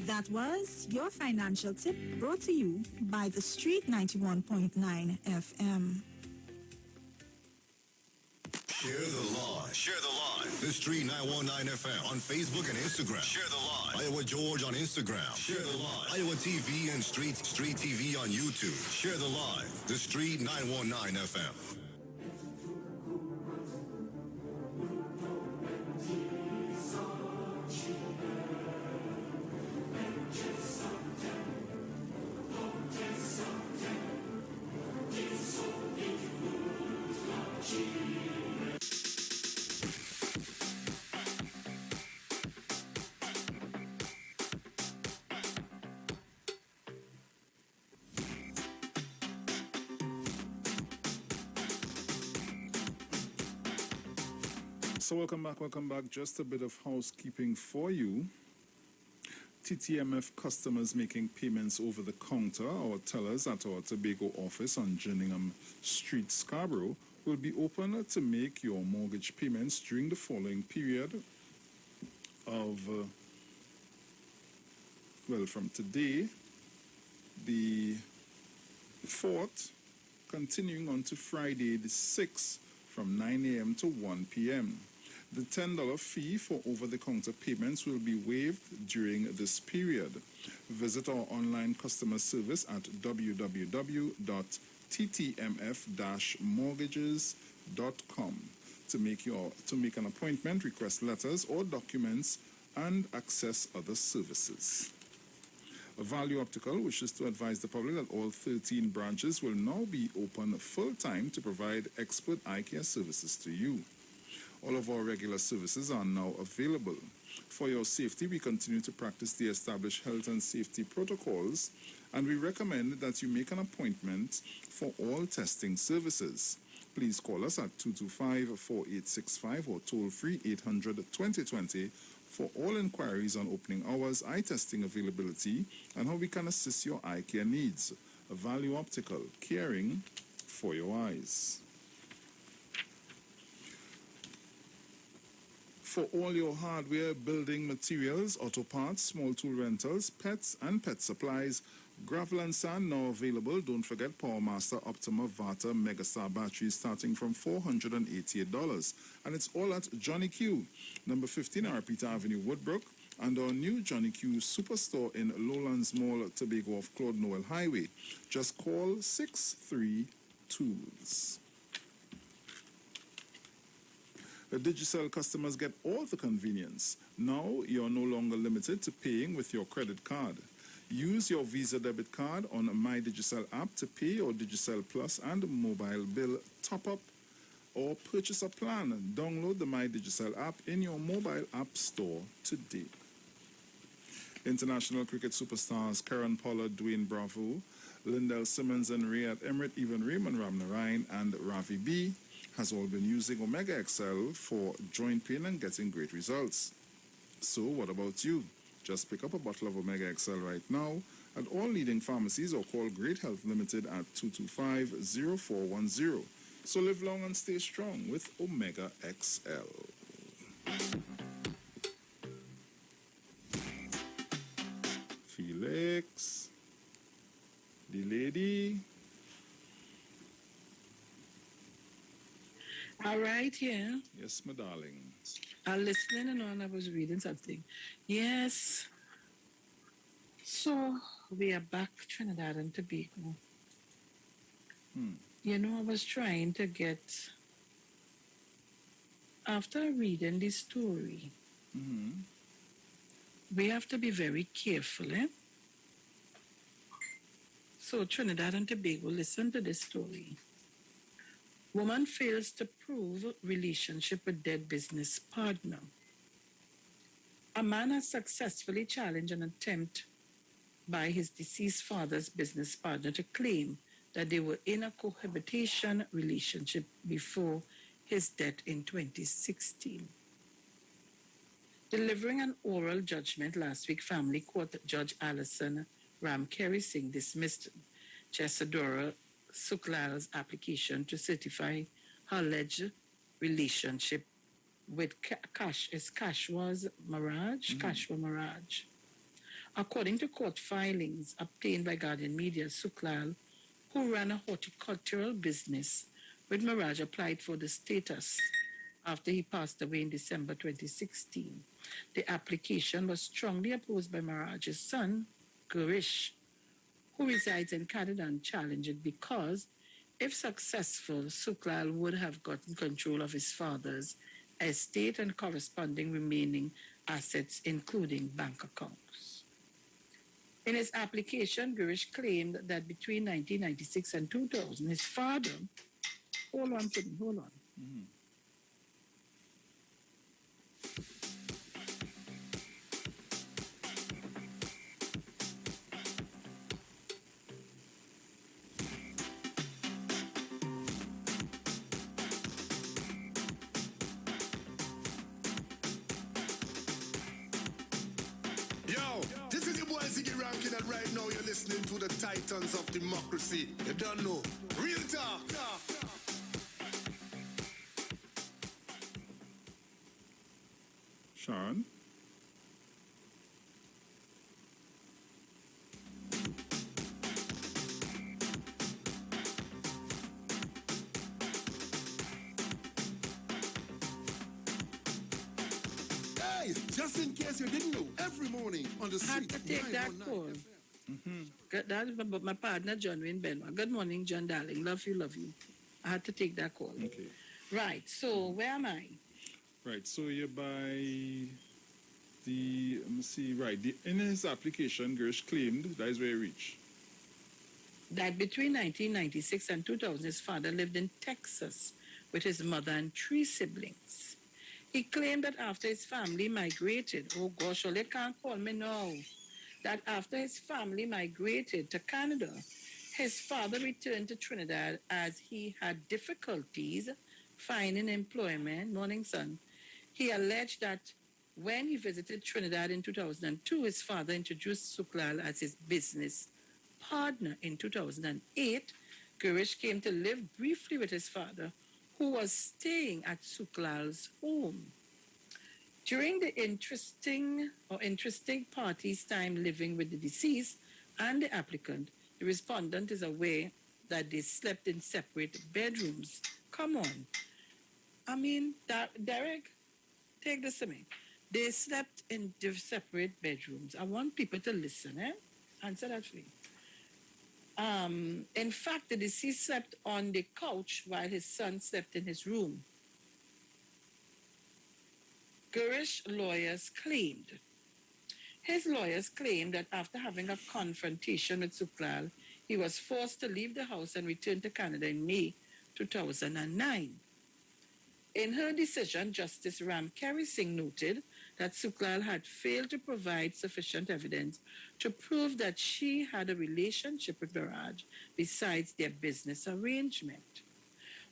That was your financial tip brought to you by the Street 91.9 FM. Share the live. Share the live. The Street 919 FM on Facebook and Instagram. Share the live. Iowa George on Instagram. Share the live. Iowa TV and Street TV on YouTube. Share the live. The Street 919 FM. So welcome back. Just a bit of housekeeping for you. TTMF customers making payments over the counter or tellers at our Tobago office on Jenningham Street, Scarborough, will be open to make your mortgage payments during the following period of, from today, the 4th, continuing on to Friday, the 6th, from 9 a.m. to 1 p.m. The $10 fee for over-the-counter payments will be waived during this period. Visit our online customer service at www.ttmf-mortgages.com to make an appointment, request letters or documents, and access other services. Value Optical wishes to advise the public that all 13 branches will now be open full-time to provide expert eye care services to you. All of our regular services are now available. For your safety, we continue to practice the established health and safety protocols, and we recommend that you make an appointment for all testing services. Please call us at 225-4865 or toll-free 800-2020 for all inquiries on opening hours, eye testing availability, and how we can assist your eye care needs. Value Optical, caring for your eyes. For all your hardware, building materials, auto parts, small tool rentals, pets, and pet supplies, gravel and sand now available. Don't forget PowerMaster Optima Vata Megastar batteries starting from $488. And it's all at Johnny Q, number 15 Arpita Avenue, Woodbrook, and our new Johnny Q Superstore in Lowlands Mall, Tobago off Claude Noel Highway. Just call 63-TOOLS. The Digicel customers get all the convenience. Now you're no longer limited to paying with your credit card. Use your Visa debit card on My Digicel app to pay your Digicel Plus and mobile bill top-up or purchase a plan. Download the My Digicel app in your mobile app store today. International cricket superstars Karen Pollard, Dwayne Bravo, Lindell Simmons and Riyad Emirates, even Raymond Ramnarine and Ravi B has all been using Omega XL for joint pain and getting great results. So what about you? Just pick up a bottle of Omega XL right now at all leading pharmacies or call Great Health Limited at 225-0410. So live long and stay strong with Omega XL. Felix, the lady. All right, yeah. Yes, my darling. I was listening and I was reading something. Yes. So we are back, Trinidad and Tobago. You know, I was trying to get, after reading this story, we have to be very careful, eh? So Trinidad and Tobago, listen to this story. Woman fails to prove relationship with dead business partner. A man has successfully challenged an attempt by his deceased father's business partner to claim that they were in a cohabitation relationship before his death in 2016. Delivering an oral judgment last week, family court Judge Alison Ramkerry Singh dismissed Chesadora Suklal's application to certify her alleged relationship with Kashwa Maraj. According to court filings obtained by Guardian Media, Suklal, who ran a horticultural business with Maraj, applied for the status after he passed away in December 2016. The application was strongly opposed by Maraj's son, Girish, who resides in Canada, and challenged it because, if successful, Suklal would have gotten control of his father's estate and corresponding remaining assets, including bank accounts. In his application, Girish claimed that between 1996 and 2000, his father, hold on. titans of democracy. You don't know. Real talk. Sharon? Guys, just in case you didn't know, every morning on the street. Had to take that call. That is about my partner, John Wayne Benoit. Good morning, John, darling. Love you, love you. I had to take that call. Okay. Right, so where am I? Right, so you're by the, let me see, right, in his application, Gersh claimed that is where he reached. That between 1996 and 2000, his father lived in Texas with his mother and 3 siblings. He claimed that after his family migrated, oh gosh, well, they can't call me now, that after his family migrated to Canada, his father returned to Trinidad as he had difficulties finding employment. Morning, son. He alleged that when he visited Trinidad in 2002, his father introduced Suklal as his business partner. In 2008, Girish came to live briefly with his father, who was staying at Suklal's home. During the interesting party's time living with the deceased and the applicant, the respondent is aware that they slept in separate bedrooms. Come on. I mean, Derek, take this to me. They slept in separate bedrooms. I want people to listen, Answer that for me. In fact, the deceased slept on the couch while his son slept in his room. Girish lawyers claimed. His lawyers claimed that after having a confrontation with Suklal, he was forced to leave the house and return to Canada in May 2009. In her decision, Justice Ram Kerry Singh noted that Suklal had failed to provide sufficient evidence to prove that she had a relationship with Barrage besides their business arrangement.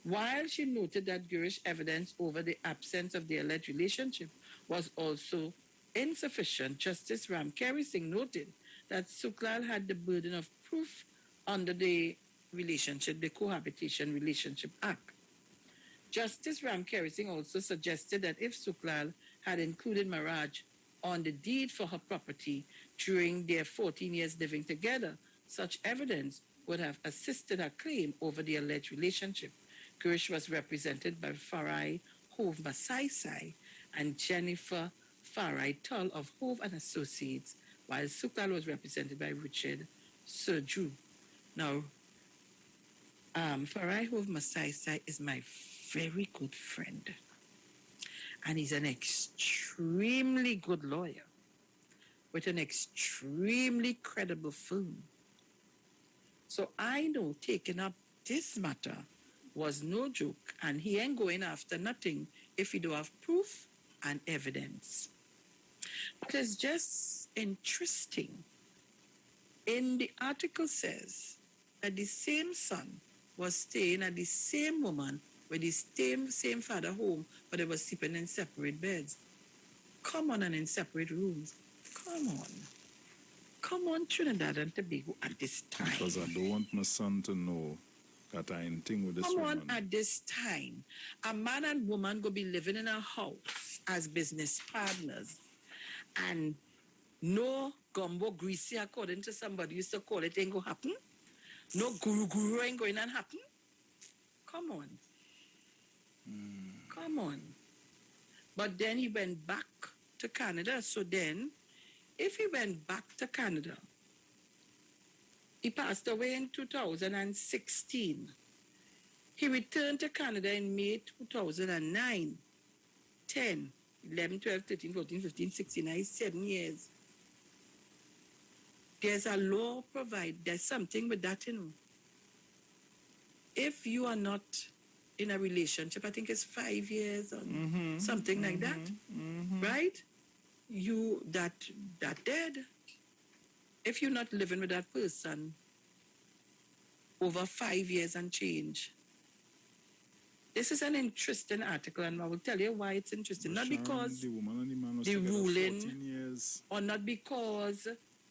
While she noted that Girish's evidence over the absence of the alleged relationship was also insufficient, Justice Ram Kerry Singh noted that Suklal had the burden of proof under the Cohabitation Relationship Act. Justice Ram Kerry Singh also suggested that if Suklal had included Maraj on the deed for her property during their 14 years living together, such evidence would have assisted her claim over the alleged relationship. Girish was represented by Farai Hove Masaisai and Jennifer Farai Tull of Hove and Associates, while Suklal was represented by Richard Serju. Now, Farai Hove Masaisai is my very good friend, and he's an extremely good lawyer with an extremely credible firm. So I know taking up this matter was no joke, and he ain't going after nothing if he don't have proof and evidence. But it's just interesting. In the article says that the same son was staying at the same woman with the same father home, but they were sleeping in separate beds. Come on, and in separate rooms. Come on, Trinidad and Tobago at this time. Because I don't want my son to know that I ain't thing with this woman. woman. Come on, at this time, a man and woman go be living in a house as business partners, and no gumbo greasy, according to somebody used to call it, ain't go happen. No guru ain't going to happen. Come on. Come on. But then he went back to Canada. So then, if he went back to Canada, he passed away in 2016. He returned to Canada in May 2009. 10, 11, 12, 13, 14, 15, 16, 7 years. There's a law there's something with that, If you are not in a relationship, I think it's 5 years or something like that, right? You that dead. If you're not living with that person over 5 years and change. This is an interesting article, and I will tell you why it's interesting. Not because the woman and the man was the together ruling, 14 years. or not because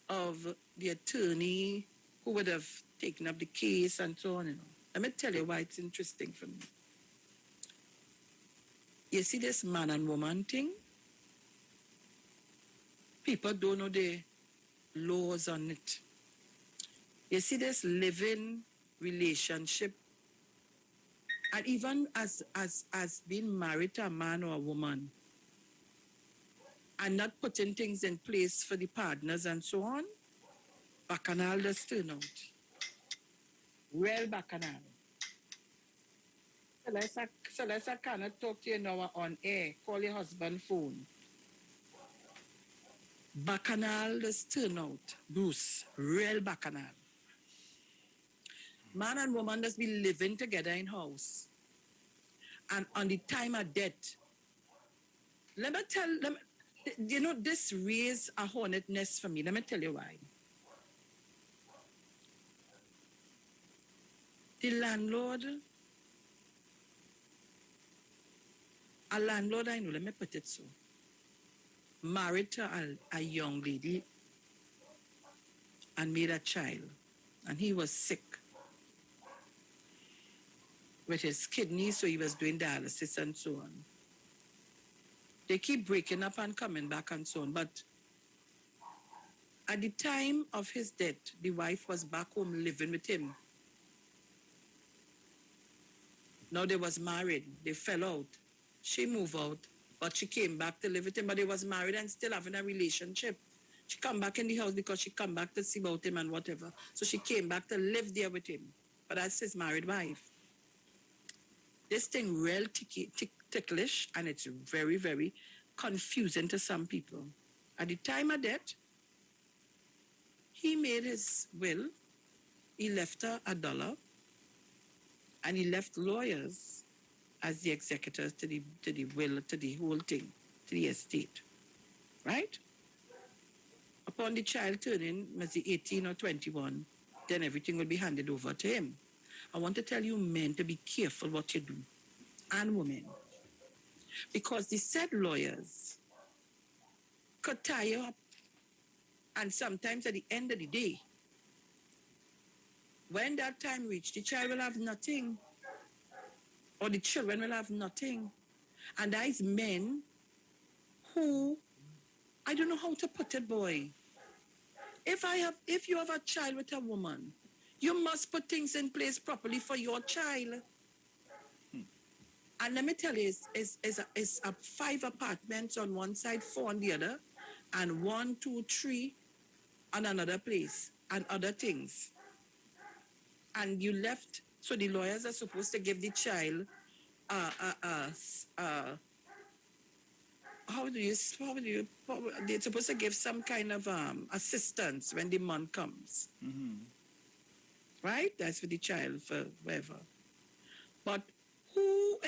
of the attorney who would have taken up the case and so on, you know. Let me tell you why it's interesting for me. You see this man and woman thing? People don't know the laws on it. You see this living relationship, and even as being married to a man or a woman, and not putting things in place for the partners and so on, bacchanal does turn out. Real bacchanal. Celeste, I cannot talk to you now on air. Call your husband phone. Bacchanal does turn out. Bruce, real bacchanal. Man and woman does be living together in house. And on the time of death, let me tell them, you know, this raised a hornet nest for me. Let me tell you why. The landlord, a landlord I know, let me put it so, married to a young lady and made a child. And he was sick with his kidneys, so he was doing dialysis and so on. They keep breaking up and coming back and so on. But at the time of his death, the wife was back home living with him. Now they was married. They fell out. She moved out, but she came back to live with him. But they was married and still having a relationship. She come back in the house because she come back to see about him and whatever. So she came back to live there with him. But that's his married wife. This thing real ticklish, and it's very, very confusing to some people. At the time of death, he made his will. He left her $1, and he left lawyers as the executors to the will, to the whole thing, to the estate, right? Upon the child turning, maybe 18 or 21, then everything will be handed over to him. I want to tell you men to be careful what you do, and women, because the said lawyers could tie you up, and sometimes at the end of the day, when that time reaches, the child will have nothing, or the children will have nothing. And there is men who, I don't know how to put it, boy. If you have a child with a woman, you must put things in place properly for your child. And let me tell you, it's 5 apartments on one side, 4 on the other, and 1, 2, 3 on another place, and other things. And you left, so the lawyers are supposed to give the child they're supposed to give some kind of assistance when the month comes. Mm-hmm. Right? That's for the child, for whatever. But who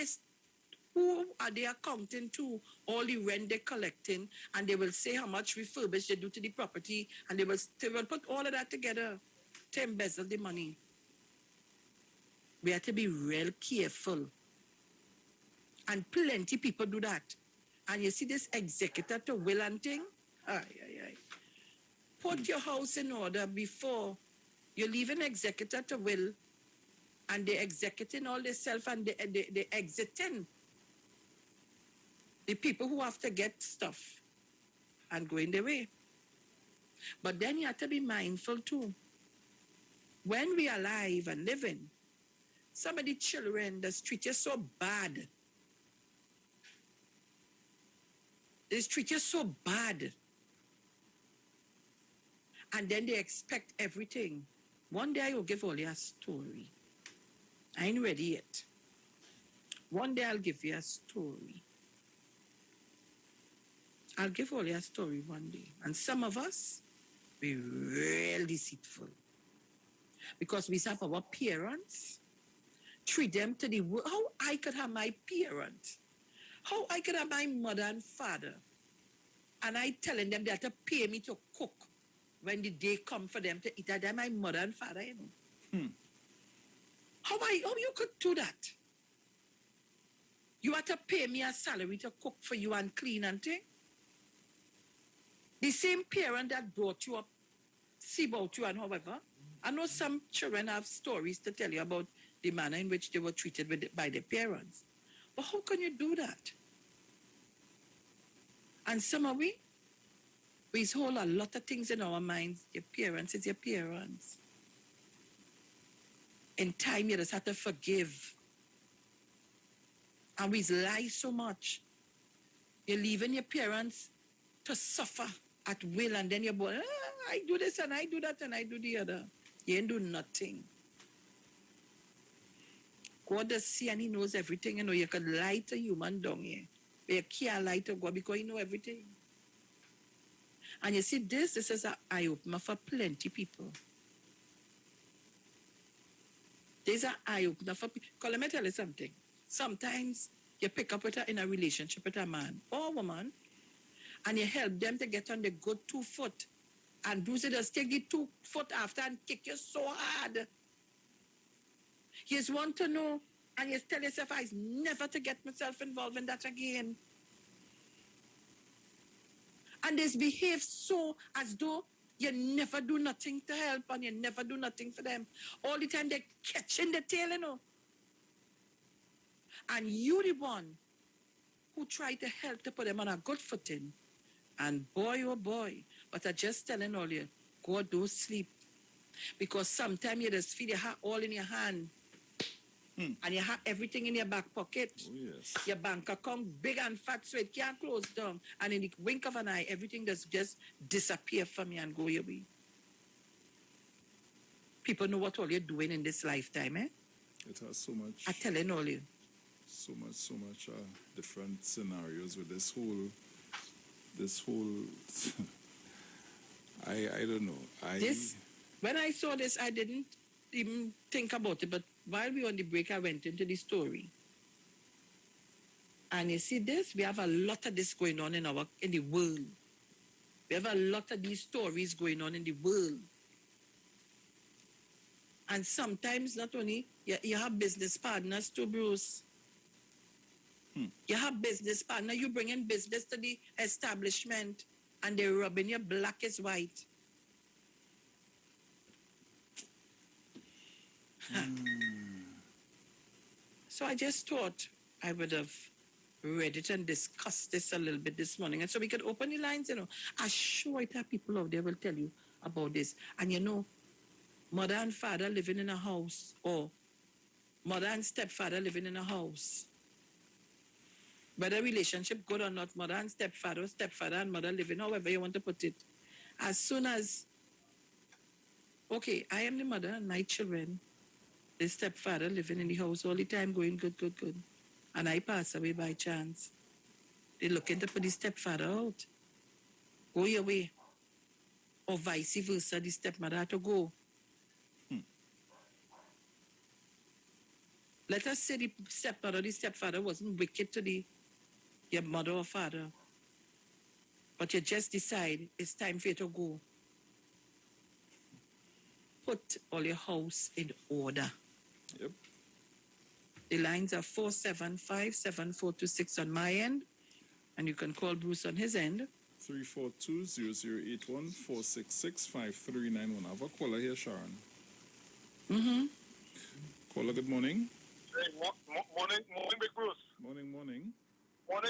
are they accounting to all the rent they're collecting, and they will say how much refurbish they do to the property, and they will put all of that together to embezzle the money. We have to be real careful. And plenty people do that. And you see this executor to will and thing? Put your house in order before you leave an executor to will, and they're executing all themselves, and they're exiting the people who have to get stuff and going their way. But then you have to be mindful too. When we are alive and living, some of the children that treat you so bad. They treat you so bad. And then they expect everything. One day I will give all you a story. I ain't ready yet. One day I'll give you a story. I'll give all you a story one day. And some of us, we're real deceitful. Because we have our parents, treat them to the world. How I could have my parents, how I could have my mother and father, and I telling them they have to pay me to cook when the day come for them to eat. They're my mother and father, you know. How you could do that? You have to pay me a salary to cook for you and clean and thing? The same parent that brought you up, see about you and however, I know some children have stories to tell you about the manner in which they were treated by their parents. But how can you do that? And some of we hold a lot of things in our minds. Your parents is your parents. In time, you just have to forgive. And we lie so much. You're leaving your parents to suffer at will, and then you're born, I do this and I do that and I do the other. You ain't do nothing. God does see and he knows everything. You know, you can lie to human down here. But you can't lie to God because he knows everything. And you see, this is an eye-opener for plenty people. There's an eye-opener for people. Because let me tell you something. Sometimes you pick up in a relationship with a man or a woman, and you help them to get on the good 2 foot. And Bruce just take the 2 foot after and kick you so hard. You just want to know, and you tell yourself, I never to get myself involved in that again. And they behave so as though you never do nothing to help and you never do nothing for them. All the time they're catching the tail, you know. And you the one who try to help to put them on a good footing. And boy, oh boy, but I just telling all you, God don't sleep. Because sometimes you just feel you have all in your hand. And you have everything in your back pocket. Oh, yes. Your bank account big and fat so it can't close down. And in the wink of an eye, everything just disappear from you and go your way. People know what all you're doing in this lifetime, eh? It has so much. I'm telling all you. So much different scenarios with this whole I don't know. When I saw this, I didn't even think about it, but while we were on the break, I went into the story. And you see this, we have a lot of this going on in the world. We have a lot of these stories going on in the world. And sometimes not only, you have business partners too, Bruce. You have business partner, you bring in business to the establishment and they're rubbing you black as white. So I just thought I would have read it and discussed this a little bit this morning. And so we could open the lines, you know. I'm sure there are people out there will tell you about this. And you know, mother and father living in a house, or mother and stepfather living in a house. Whether relationship good or not, mother and stepfather and mother living, however you want to put it. As soon as, okay, I am the mother and my children, the stepfather living in the house all the time, going good. And I pass away by chance. They're looking to put the stepfather out. Go your way. Or vice versa, the stepmother had to go. Let us say the stepmother, the stepfather wasn't wicked to your mother or father. But you just decide it's time for you to go. Put all your house in order. Yep. The lines are 475-7426 on my end. And you can call Bruce on his end. 342-0081-466-5391. I have a caller here, Sharon. Caller, good morning. Hey, morning, Big Bruce. Morning. Morning,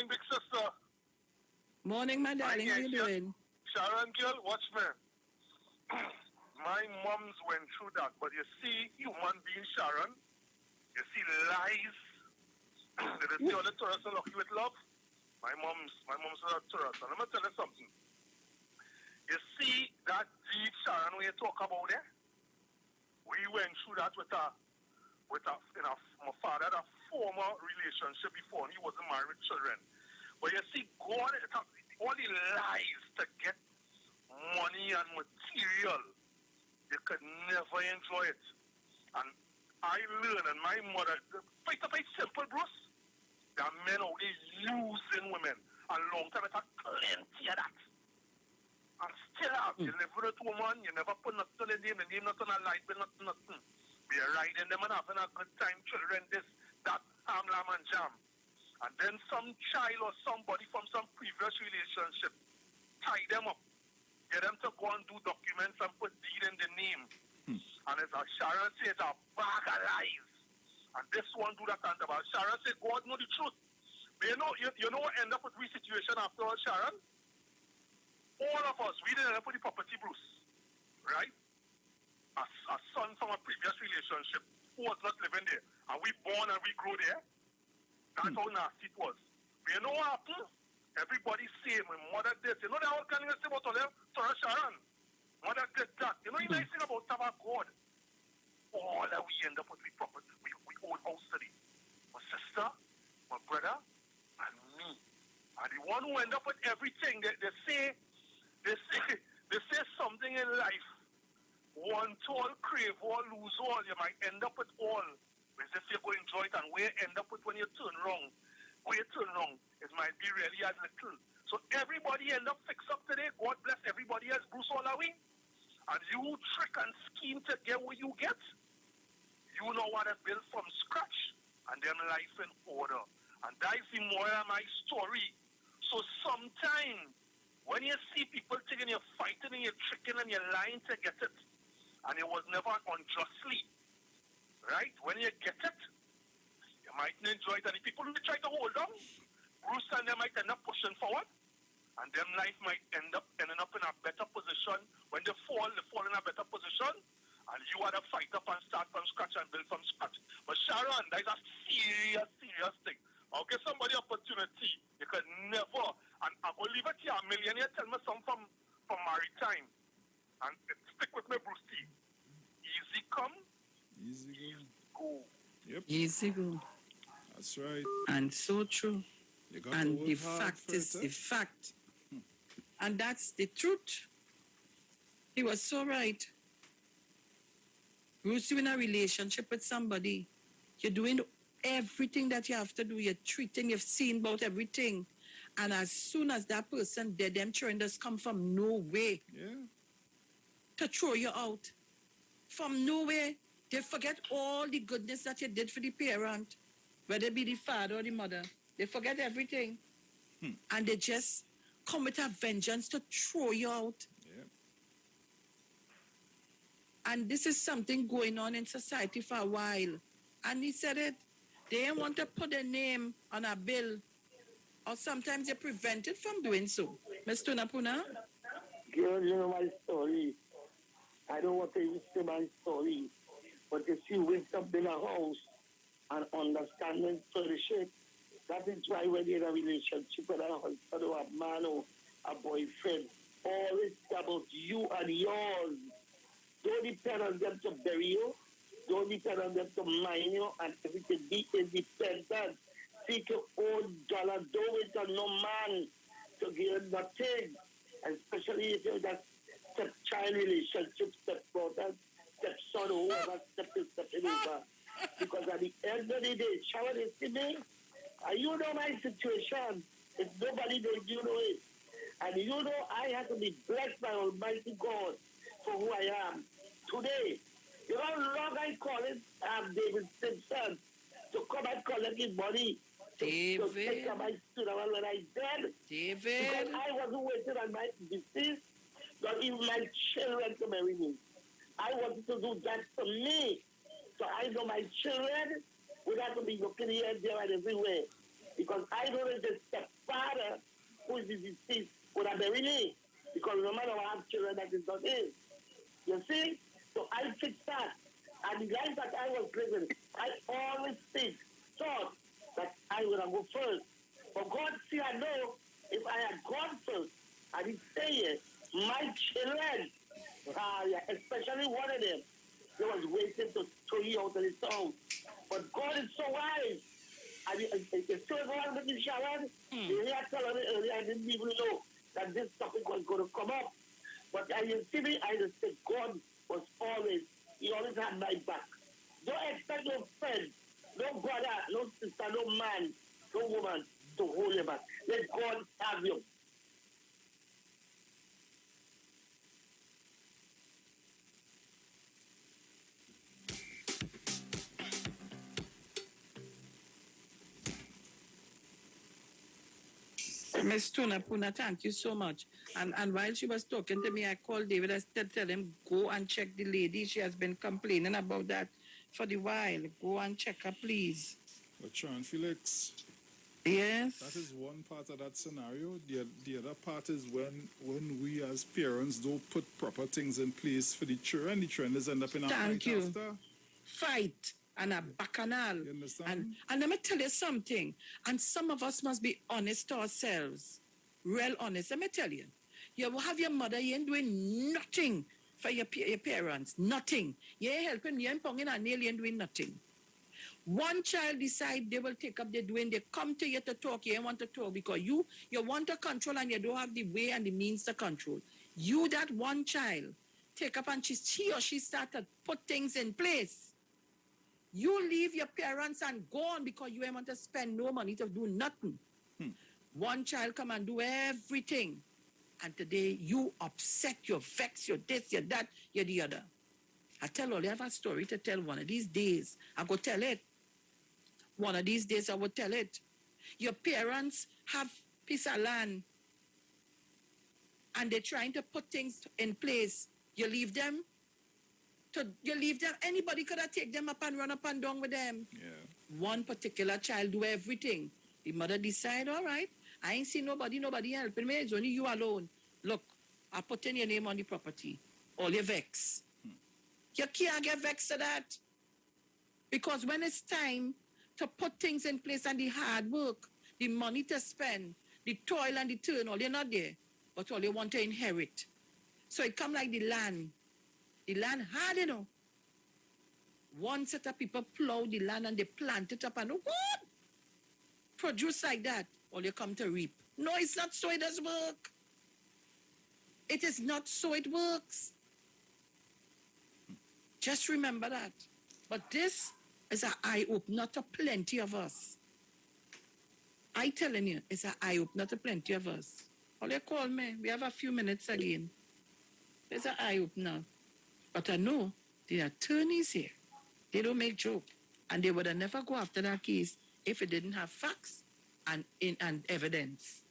Big Sister. Morning, my darling. How you doing? Sharon, girl, watch me. My mom's went through that, but you see, human being Sharon, you see lies. Did you see all the tourists are lucky with love? My mom's a tourist. And let me tell you something. You see that deep Sharon when you talk about it? We went through that with my father had a former relationship before and he wasn't married with children. But you see, God, all the lies to get money and material, you could never enjoy it. And I learned, and my mother, quite simple, Bruce. There are men out there using women. A long time, it's a plenty of that. And still have, you never with a woman, you never put nothing in the name, nothing on light, nothing. We're riding them and having a good time, children, this, that, lamb and jam. And then some child or somebody from some previous relationship tie them up. Get them to go and do documents and put deed in the name. And as Sharon says, it's a bag of lies. And this one do that and about. Sharon said, God know the truth. But you know what end up with we situation after all, Sharon? All of us, we didn't end up with the property, Bruce. Right? A son from a previous relationship who was not living there. And we born and we grew there. That's how nasty it was. But you know what happened? Everybody say, my mother did. You know that whole kind of thing about Sharon? Mother did that. You know the nice thing about God? All that we end up with we property. We own house today. My sister, my brother, and me. And the one who end up with everything, they say something in life. Want all, crave all, lose all. You might end up with all. As if you're going to enjoy it, and where you end up with when you turn wrong. Where you turn wrong, it might be really as little. So everybody end up fix up today. God bless everybody else, Bruce all away. And you trick and scheme to get what you get. You know what to build from scratch. And them life in order. And that's the moral of my story. So sometimes, when you see people thinking you're fighting and you're tricking and you're lying to get it, and it was never unjustly, right? When you get it, you might enjoy it. And the people who try to hold on, Bruce and them might end up pushing forward, and them life might ending up in a better position. When they fall in a better position, and you are to fight up and start from scratch and build from scratch. But Sharon, that is a serious thing. I'll give somebody opportunity. You can never, and I will leave it here. A millionaire tell me some from Maritime. And stick with me, Bruce T. Easy come. Easy go. Yep. Easy go. That's right. And so true. And the fact is the fact. And that's the truth. He was so right. Bruce, you're in a relationship with somebody. You're doing everything that you have to do. You're treating, you've seen about everything. And as soon as that person dead, them children just come from nowhere. Yeah. To throw you out. From nowhere, they forget all the goodness that you did for the parent, whether it be the father or the mother. They forget everything. And they just come with a vengeance to throw you out. Yeah. And this is something going on in society for a while. And he said it. They didn't want to put their name on a bill. Or sometimes they prevent it from doing so. Mr. Napuna? Girl, you know my story. I don't want to even say my story. But if you wake up in a house and understanding friendship, that is why when you're in a relationship with a husband or a man or a boyfriend, always about you and yours. Don't depend on them to bury you. Don't depend on them to mind you and everything. Be independent. Seek your own dollar. Don't wait on no man to give nothing. Especially if you're that stepchild relationship, stepbrother, stepson, whoever stepping over. Because at the end of the day, Sharon, you see me? And you know my situation. If nobody knows, you know it. And you know I have to be blessed by Almighty God for who I am today. You know how long I call it David Simpson to come and collect his money to take my funeral when I dead. David. Because I wasn't waiting on my deceased, not even my children to marry me. I wanted to do that for me. So I know my children would have to be looking here, there, and everywhere. Because I know that the stepfather who is deceased would have married me. Because no matter what I have children, that is not his. You see? So I fixed that. And the life that I was living, I always thought that I would have go first. But God, see, I know if I had gone first, I didn't stay here. My children, especially one of them, they was waiting to throw you out of the town. But God is so wise. And it's still going with the Sharon. You hear telling me earlier, I didn't even know that this topic was going to come up. But you see me, I just said God was always, he always had my back. Don't expect no friend, no brother, no sister, no man, no woman to hold you back. Let God have you. Miss Tuna Puna, thank you so much. And while she was talking to me, I called David. I tell him, go and check the lady. She has been complaining about that for the while. Go and check her, please. But Sharon, Felix. Yes. That is one part of that scenario. The other part is when we as parents don't put proper things in place for the children is end up in a Thank fight you. after. Fight and a bacchanal. You understand? And let me tell you something. And some of us must be honest to ourselves. Real honest. Let me tell you. You have your mother, you ain't doing nothing for your parents. Nothing. You ain't helping, you ain't ponging a nail, you ain't doing nothing. One child decide they will take up their doing, they come to you to talk, you ain't want to talk because you want to control and you don't have the way and the means to control. You, that one child, take up and he or she started put things in place. You leave your parents and go on because you ain't want to spend no money to do nothing. One child come and do everything. And today you upset, you're vexed, you're this, you're that, you're the other. I tell all, I have a story to tell one of these days. I go tell it. One of these days I will tell it. Your parents have piece of land and they're trying to put things in place. You leave them. Anybody could have taken them up and run up and down with them. Yeah. One particular child do everything. The mother decide, all right, I ain't see nobody helping me. It's only you alone. Look, I put in your name on the property. All your vex. You can't get vexed to that. Because when it's time to put things in place and the hard work, the money to spend, the toil and the turn, all you're not there. But all you want to inherit. So it come like the land. The land hard, you know. One set of people plow the land and they plant it up and what? Produce like that. All you come to reap. No, it's not so it does work. It is not so it works. Just remember that. But this is an eye-opener to plenty of us. I telling you, it's an eye-opener to plenty of us. All you call me, we have a few minutes again. It's an eye-opener. But I know the attorneys here, they don't make joke. And they would have never go after that case if it didn't have facts and evidence.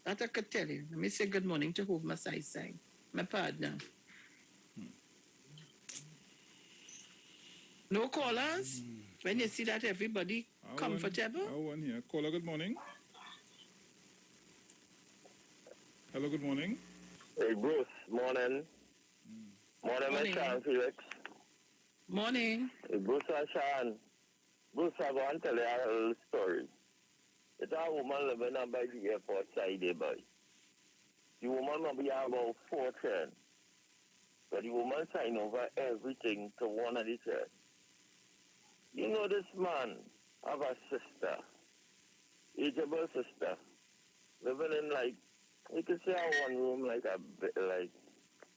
That I could tell you. Let me say good morning to whom my side, my partner. No callers? When you see that everybody comfortable? One here. Caller, good morning. Hello, good morning. Hey, Bruce, morning. Morning, Morning. Sharon, Felix. Morning. Hey, Bruce and Sharon. Bruce, I want to tell you a little story. It's a woman living on by the airport side there, boy. The woman will be about 4 children. But the woman signed over everything to one of the children. You know this man have a sister, ageable sister, living in like, you could say a one room, like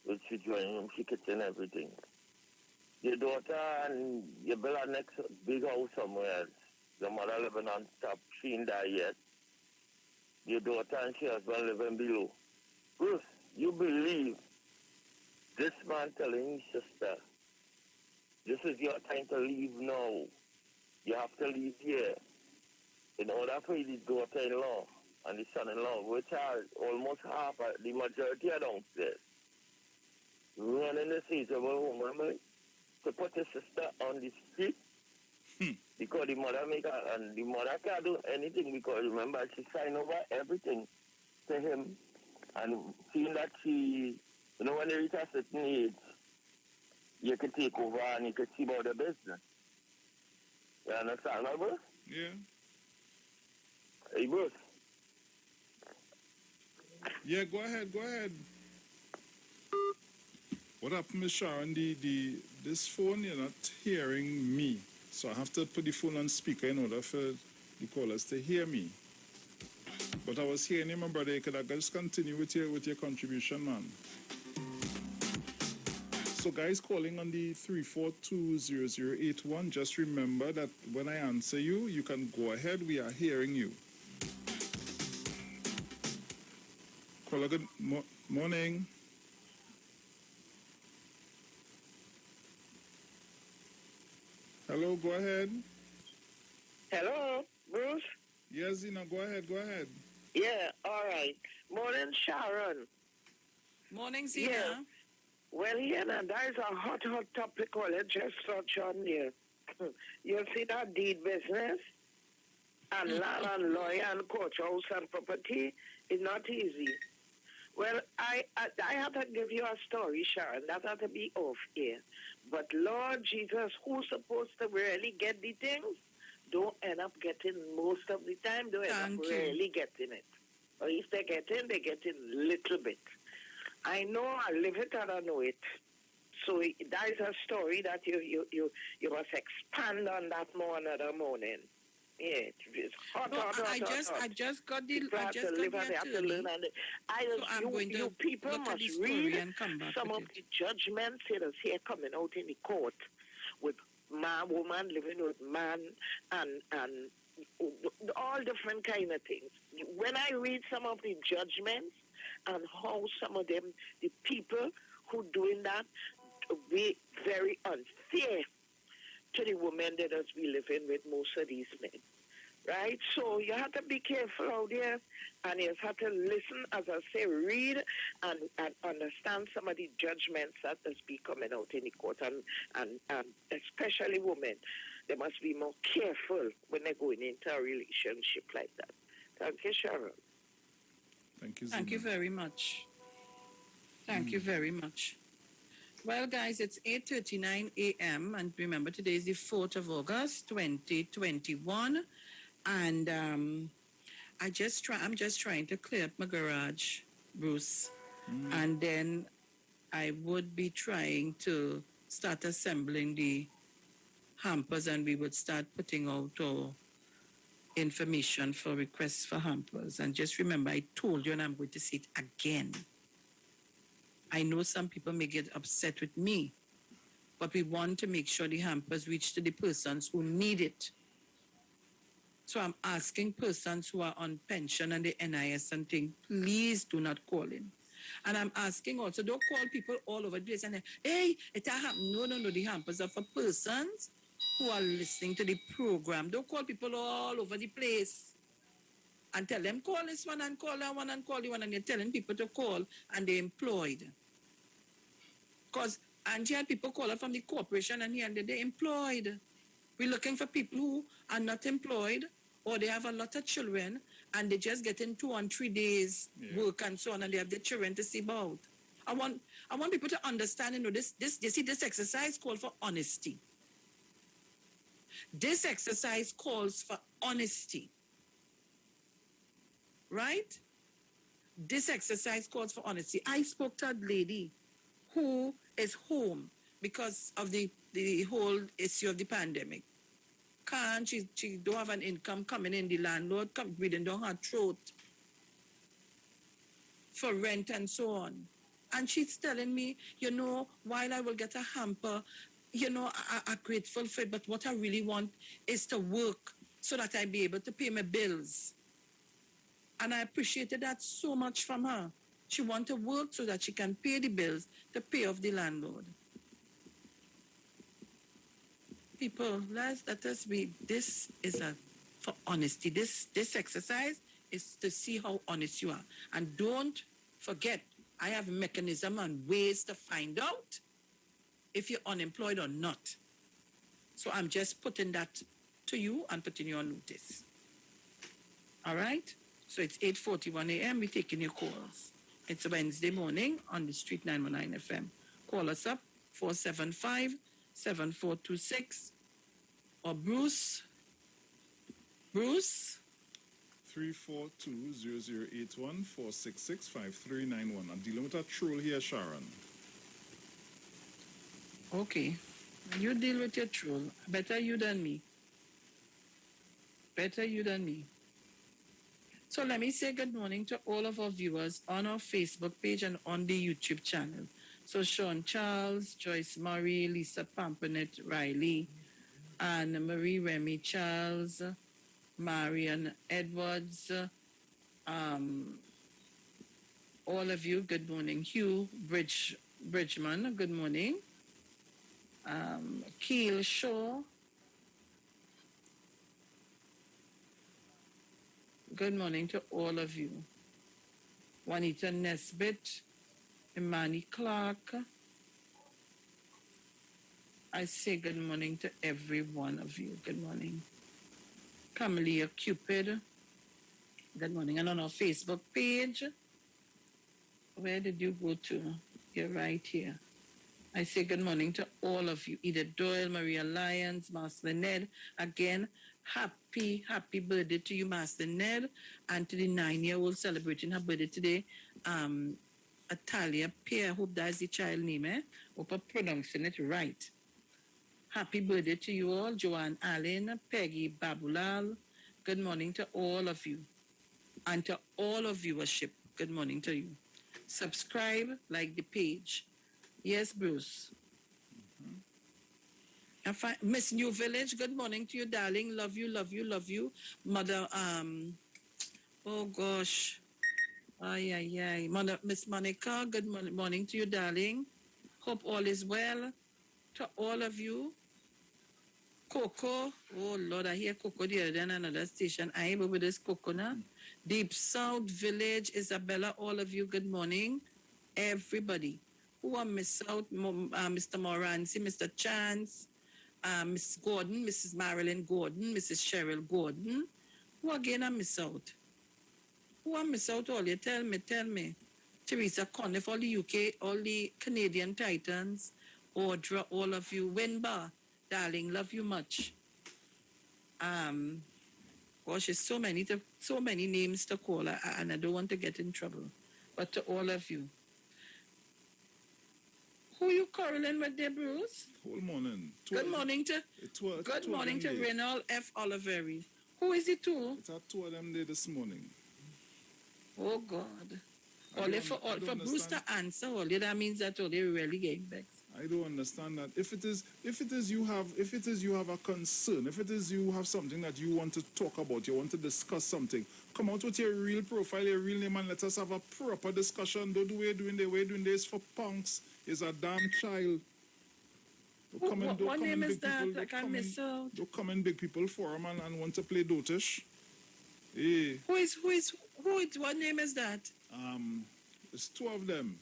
with she drawing room, she kitchen, everything. Your daughter and your build a next big house somewhere else. Your mother living on top, she ain't died yet. Your daughter and she husband living below. Bruce, you believe this man telling his sister, this is your time to leave now. You have to leave here. In order for the daughter-in-law and the son-in-law, which are almost half, the majority are downstairs, running the seat of a woman to put his sister on the street because the mother and the mother can't do anything because remember she signed over everything to him and seeing that she, you know, when they reach a certain age, you can take over and you can see about the business. You understand, no, Bruce? Yeah. Hey, Bruce. Yeah, go ahead. What happened, Miss Sharon? This phone, you're not hearing me. So I have to put the phone on speaker in order for the callers to hear me. But I was hearing you, my brother. Could I just continue with your contribution, man? So guys calling on the 3420081, just remember that when I answer you, you can go ahead. We are hearing you. Caller, good morning. Hello, go ahead. Hello, Bruce. Yes, Zina, go ahead. Yeah, all right. Morning, Sharon. Morning, Zina. Yeah. Well, yeah, now, that is a hot topic all I just touch on there. You see that deed business? And land and lawyer and court house and property is not easy. Well, I have to give you a story, Sharon. That had to be off here. But Lord Jesus, who's supposed to really get the things, don't end up getting most of the time, don't end up really getting it. Or if they get in little bit. I know I live it and I know it. So that is a story that you must expand on that more another morning. Yeah, it's hot. I just got the attorney. You people must read some of the judgments here coming out in the court with man, woman living with man, and all different kind of things. When I read some of the judgments and how some of them, the people who doing that, be very unfair to the women that us be living with most of these men. Right? So you have to be careful out there, and you have to listen, as I say, read and understand some of the judgments that is be coming out in the court, and especially women. They must be more careful when they're going into a relationship like that. Thank you, Sharon. Thank you, Zina. Thank you very much. Thank you very much. Well, guys, it's 8:39 a.m. and remember today is the 4th of August, 2021. And I'm just trying to clear up my garage, Bruce. And then I would be trying to start assembling the hampers, and we would start putting out our information for requests for hampers. And just remember, I told you, and I'm going to say it again. I know some people may get upset with me, but we want to make sure the hampers reach to the persons who need it. So I'm asking persons who are on pension and the NIS and things, please do not call in. And I'm asking also, don't call people all over the place and hey, it happened. No, the hampers are for persons who are listening to the program. Don't call people all over the place and tell them, call this one and call that one and call the one, and you're telling people to call and they're employed. Because Angie had people call her from the corporation and here and they're employed. We're looking for people who are not employed, or they have a lot of children and they just get in 2 and 3 days work and so on, and they have their children to see about. I want people to understand, this you see, this exercise calls for honesty. This exercise calls for honesty. Right? This exercise calls for honesty. I spoke to a lady who is home because of the whole issue of the pandemic. She don't have an income coming in, the landlord breathing down her throat for rent and so on. And she's telling me, while I will get a hamper, I'm grateful for it, but what I really want is to work so that I be able to pay my bills. And I appreciated that so much from her. She wants to work so that she can pay the bills to pay off the landlord. People, let us be. This is for honesty. This exercise is to see how honest you are. And don't forget, I have a mechanism and ways to find out if you're unemployed or not. So I'm just putting that to you and putting you on notice. All right? So it's 8:41 a.m. We're taking your calls. It's a Wednesday morning on the Street 919 FM. Call us up, 475-7426. Or Bruce. 342-0081-466-5391. I'm dealing with a troll here, Sharon. Okay. You deal with your troll. Better you than me. So let me say good morning to all of our viewers on our Facebook page and on the YouTube channel. So Sean Charles, Joyce Murray, Lisa Pampernet Riley, Anne Marie Remy Charles, Marian Edwards, all of you, good morning. Hugh Bridgman, good morning. Keel Shaw, Good morning to all of you. Juanita Nesbitt, Imani Clark. I say good morning to every one of you. Good morning. Camelia Cupid. Good morning. And on our Facebook page, where did you go to? You're right here. I say good morning to all of you. Edith Doyle, Maria Lyons, Master Ned. Again, happy birthday to you, Master Ned, and to the 9-year-old celebrating her birthday today, Atalia Pierre. Hope that's the child name, eh? Hope I'm pronouncing it right. Happy birthday to you all. Joanne Allen, Peggy Babulal. Good morning to all of you. And to all of viewership, good morning to you. Subscribe, like the page. Yes, Bruce. Miss New Village, good morning to you, darling. Love you, love you, love you. Mother, oh gosh. Mother, Miss Monica, good morning to you, darling. Hope all is well. To all of you. Coco, oh Lord, I hear Coco the other day on another station. I am over this Coco now. Deep South Village, Isabella, all of you, good morning. Everybody. Who I miss out? Mr. Morancy, Mr. Chance, Miss Gordon, Mrs. Marilyn Gordon, Mrs. Cheryl Gordon. Who again I miss out? Who I miss out all you? Tell me. Teresa Conniff, all the UK, all the Canadian Titans, Audra, all of you. Winbar, darling, love you much. Gosh, there's so many names to call, and I don't want to get in trouble. But to all of you. Who you quarreling with there, Bruce? Whole morning. Good morning to Renal F. Oliveri. Who is it to? It's at 2 of them there this morning. Oh God. Only for Bruce to answer, only that means that only really getting vexed. I don't understand that. If it is you have a concern, if it is you have something that you want to talk about, you want to discuss something, come out with your real profile, your real name, and let us have a proper discussion. Don't do what you're doing this for punks. It's a damn child. What name is that? I can't miss out. Don't come in big people forum and want to play dotish. Hey. What name is that? It's 2 of them.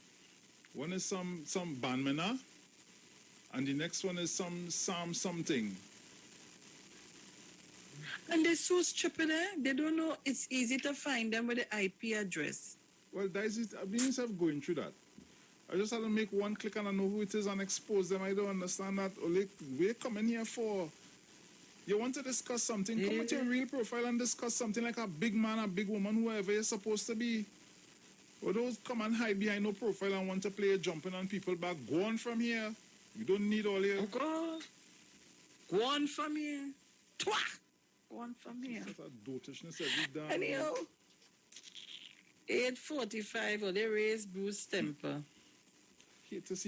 One is some bandmana, and the next one is some something. And they're so stupid, eh? They don't know it's easy to find them with the IP address. Well, that is it. I've been going through that. I just had to make one click and I know who it is and expose them. I don't understand that. We're coming here for. You want to discuss something? Yeah. Come with your real profile and discuss something like a big man, a big woman, whoever you're supposed to be. Or those come and hide behind no profile and want to play jumping on people back. Go on from here. You don't need all your... Oh, God. Go on from here. Twah! Go on from here. That's a dotishness every day. Anyhow, 8:45, or they raise Bruce temper.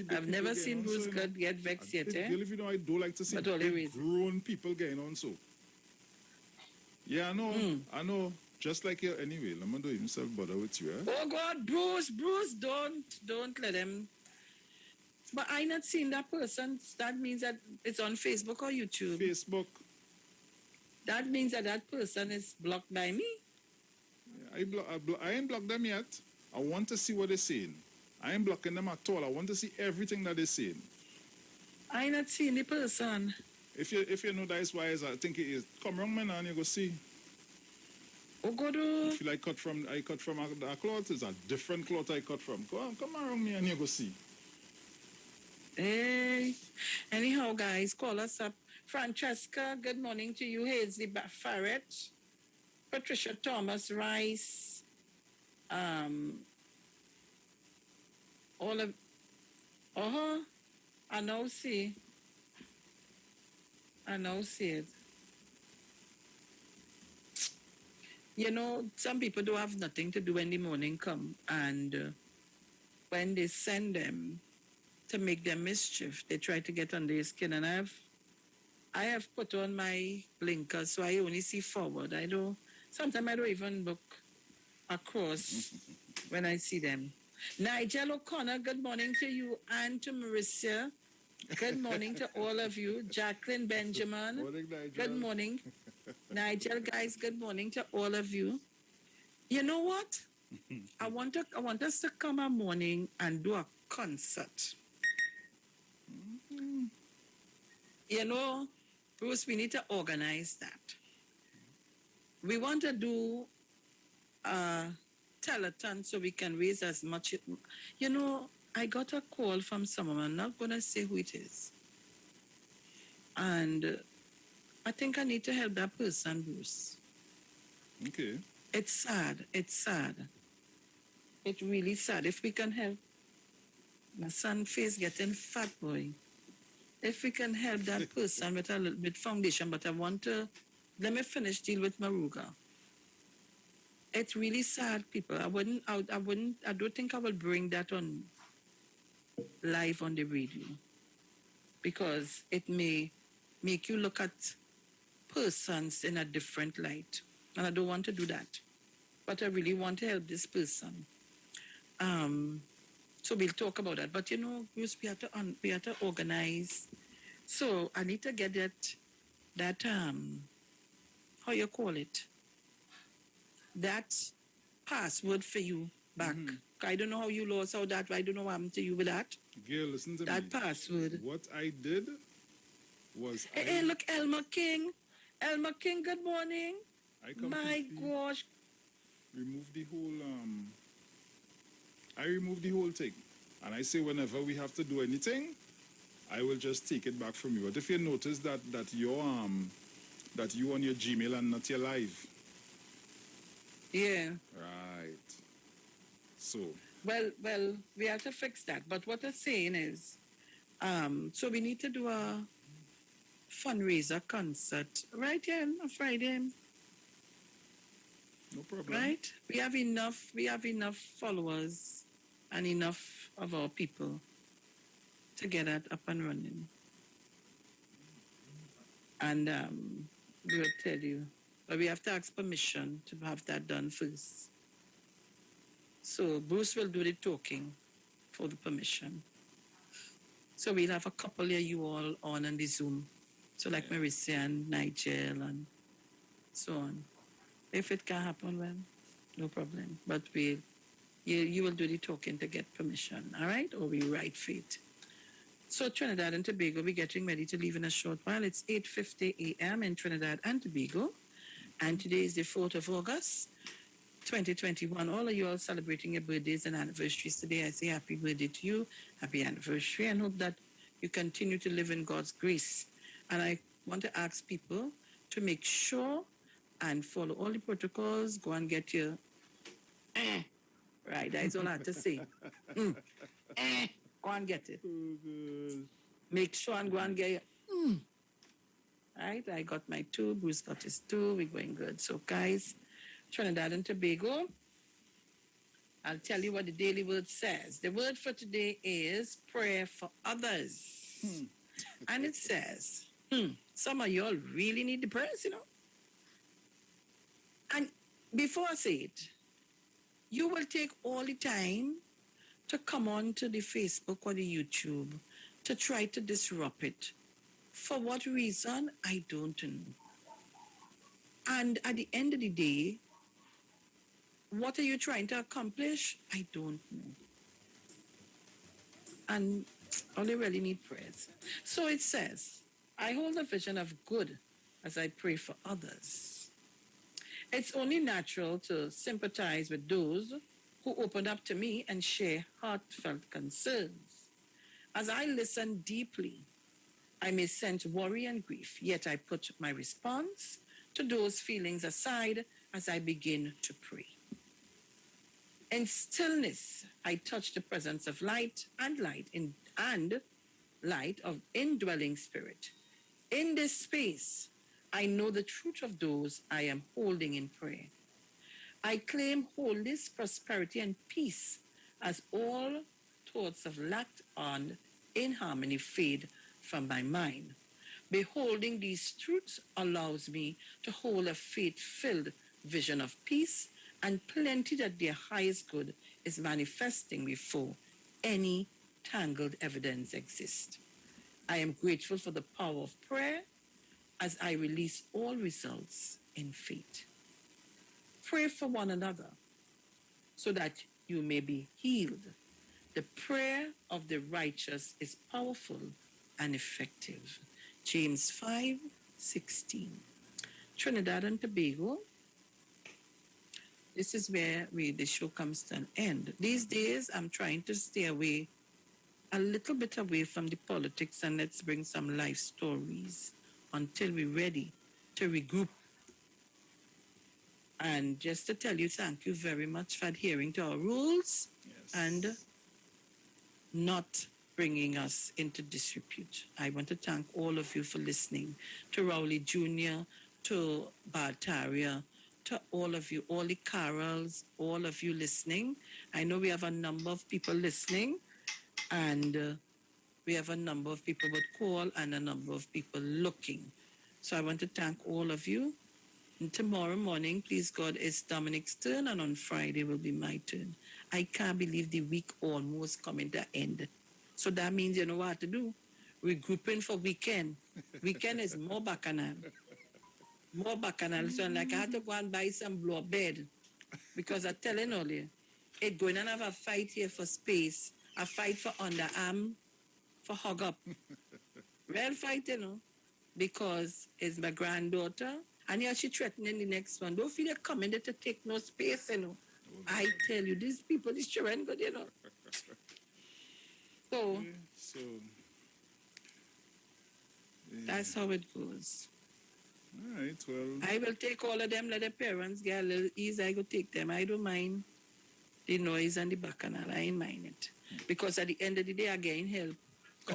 I've never seen Bruce get vexed yet, eh? If you know, I do like to see grown people getting on so. Yeah, I know. Just like you anyway. Let me do himself bother with you, eh? Oh God, Bruce, don't let him. But I not seen that person. That means that it's on Facebook or YouTube. Facebook. That means that person is blocked by me. Yeah, I ain't blocked them yet. I want to see what they're saying. I ain't blocking them at all. I want to see everything that they're saying. I not seen the person. If you know that is why I think it is. Come wrong, man, and you go see. Oh God! I feel I cut from a cloth. It's a different cloth I cut from. Come around me and you go see. Hey. Anyhow, guys, call us up. Francesca, good morning to you. Hazy Farrett, Patricia Thomas Rice, all of, I now see it. You know, some people don't have nothing to do when the morning come, and when they send them to make them mischief, they try to get under your skin, and I have put on my blinkers, so I only see forward. Sometimes I don't even look across when I see them. Nigel O'Connor, good morning to you and to Marissa. Good morning to all of you. Jacqueline Benjamin. Morning, Nigel. Good morning. Nigel, guys, good morning to all of you. You know what? I want us to come a morning and do a concert. You know, Bruce, we need to organize that. We want to do a telethon so we can raise as much. You know, I got a call from someone. I'm not going to say who it is. And I think I need to help that person, Bruce. Okay. It's sad. It's sad. It's really sad. If we can help my son's face getting fat, boy. If we can help that person with a little bit foundation, but I want to, let me finish deal with Maruga. It's really sad, people. I don't think I will bring that on live on the radio because it may make you look at persons in a different light. And I don't want to do that. But I really want to help this person. So we'll talk about that. But you know, Bruce, we have to organize. So I need to get that how you call it? That password for you back. I don't know how you lost all that. I don't know what happened to you with that. Girl, listen to me. That password. What I did was Hey, look, Elmer King. Elmer King, good morning. My gosh. Remove the whole I remove the whole thing. And I say whenever we have to do anything, I will just take it back from you. But if you notice that you on your Gmail and not your live. Yeah. Right. So. Well, we have to fix that. But what I'm saying is, so we need to do a fundraiser concert right here on Friday. No problem. Right? We have enough followers and enough of our people to get that up and running. And we'll tell you. But we have to ask permission to have that done first. So Bruce will do the talking for the permission. So we'll have a couple of you all on the Zoom. So like Marissa and Nigel and so on. If it can happen, well, no problem. But you will do the talking to get permission, all right? Or we write for it. So Trinidad and Tobago, we're getting ready to leave in a short while. It's 8:50 a.m. in Trinidad and Tobago. And today is the 4th of August, 2021. All of you are celebrating your birthdays and anniversaries today. I say happy birthday to you, happy anniversary, and hope that you continue to live in God's grace. And I want to ask people to make sure and follow all the protocols. Go and get your right. That's all I have to say. Go and get it. Make sure and go and get your Right, I got my 2. Bruce got his 2. We're going good. So, guys, Trinidad and Tobago, I'll tell you what the Daily Word says. The word for today is prayer for others. And it says, some of y'all really need the prayers, you know. And before I say it, you will take all the time to come on to the Facebook or the YouTube to try to disrupt it. For what reason, I don't know. And at the end of the day, what are you trying to accomplish? I don't know. And all they really need prayers. So it says, I hold a vision of good as I pray for others. It's only natural to sympathize with those who open up to me and share heartfelt concerns. As I listen deeply, I may sense worry and grief, yet I put my response to those feelings aside as I begin to pray. In stillness, I touch the presence of light and light of indwelling spirit. In this space, I know the truth of those I am holding in prayer. I claim wholeness, prosperity, and peace as all thoughts of lack and inharmony fade from my mind. Beholding these truths allows me to hold a faith-filled vision of peace and plenty that their highest good is manifesting before any tangled evidence exists. I am grateful for the power of prayer as I release all results in faith. Pray for one another so that you may be healed. The prayer of the righteous is powerful and effective. James 5:16. Trinidad and Tobago. This is where the show comes to an end. These days, I'm trying to stay away, a little bit away from the politics, and let's bring some life stories until we're ready to regroup. And just to tell you, thank you very much for adhering to our rules and not bringing us into disrepute. I want to thank all of you for listening, to Rowley Jr., to Bartaria, to all of you, all the Carols, all of you listening. I know we have a number of people listening, and we have a number of people with call and a number of people looking. So I want to thank all of you. And tomorrow morning, please God, it's Dominic's turn, and on Friday will be my turn. I can't believe the week almost coming to end. So that means you know what to do. Regrouping for weekend. Weekend is more bacchanal. More bacchanal. So like I had to go and buy some blow bed. Because I'm telling all you, it's going to have a fight here for space. A fight for underarm, for hug up. Real fight, you know. Because it's my granddaughter. And yeah, she threatening the next one. Don't feel like coming there to take no space, you know. I tell you, these people, this Sharon good, you know. So that's how it goes. All right, well. I will take all of them, let the parents get a little ease. I go take them. I don't mind the noise and the bacchanal. I ain't mind it. Because at the end of the day, I gain help.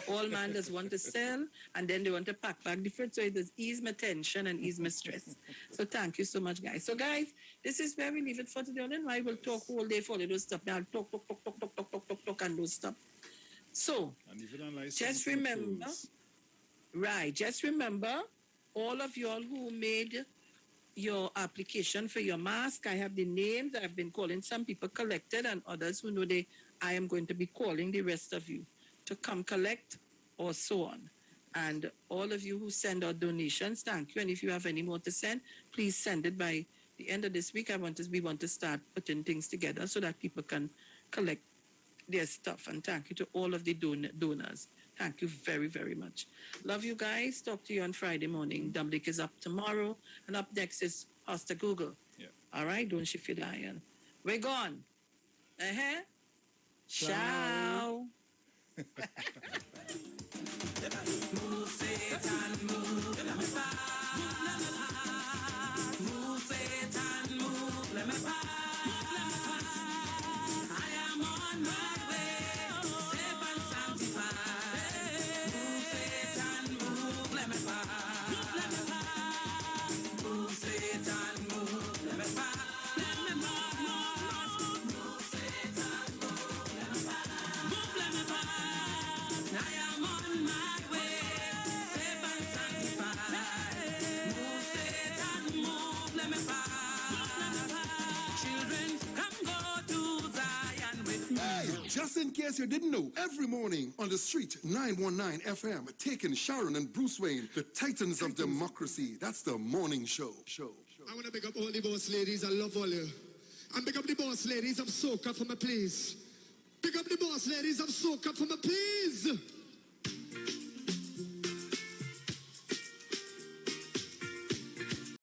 All man just want to sell, and then they want to pack back different, so it does ease my tension and ease my stress. So thank you so much, guys. So guys, this is where we leave it for today. And then I will talk all day for those stuff. I'll talk, and don't stop. So just remember, just remember, all of y'all who made your application for your mask, I have the names. I've been calling some people collected, and others who know I am going to be calling the rest of you to come collect or so on. And all of you who send out donations, thank you. And if you have any more to send, please send it by the end of this week. We want to start putting things together so that people can collect their stuff. And thank you to all of the donors. Thank you very, very much. Love you guys. Talk to you on Friday morning. Dominic is up tomorrow. And up next is Pastor Google. Yeah. All right? Don't shift your iron. We're gone. Ciao. Move, Satan, move, let me pass. Move, Satan, move, let me pass. I am on my way, safe and sanctified. Move, Satan, move, let me pass. Move, Satan, move, let me pass. Just in case you didn't know, every morning on the street, 919 FM, taking Sharon and Bruce Wayne, the titans of democracy. That's the morning show. I want to pick up all the boss ladies. I love all you. And pick up the boss ladies of Soca for me, please. Pick up the boss ladies of Soca for me, please.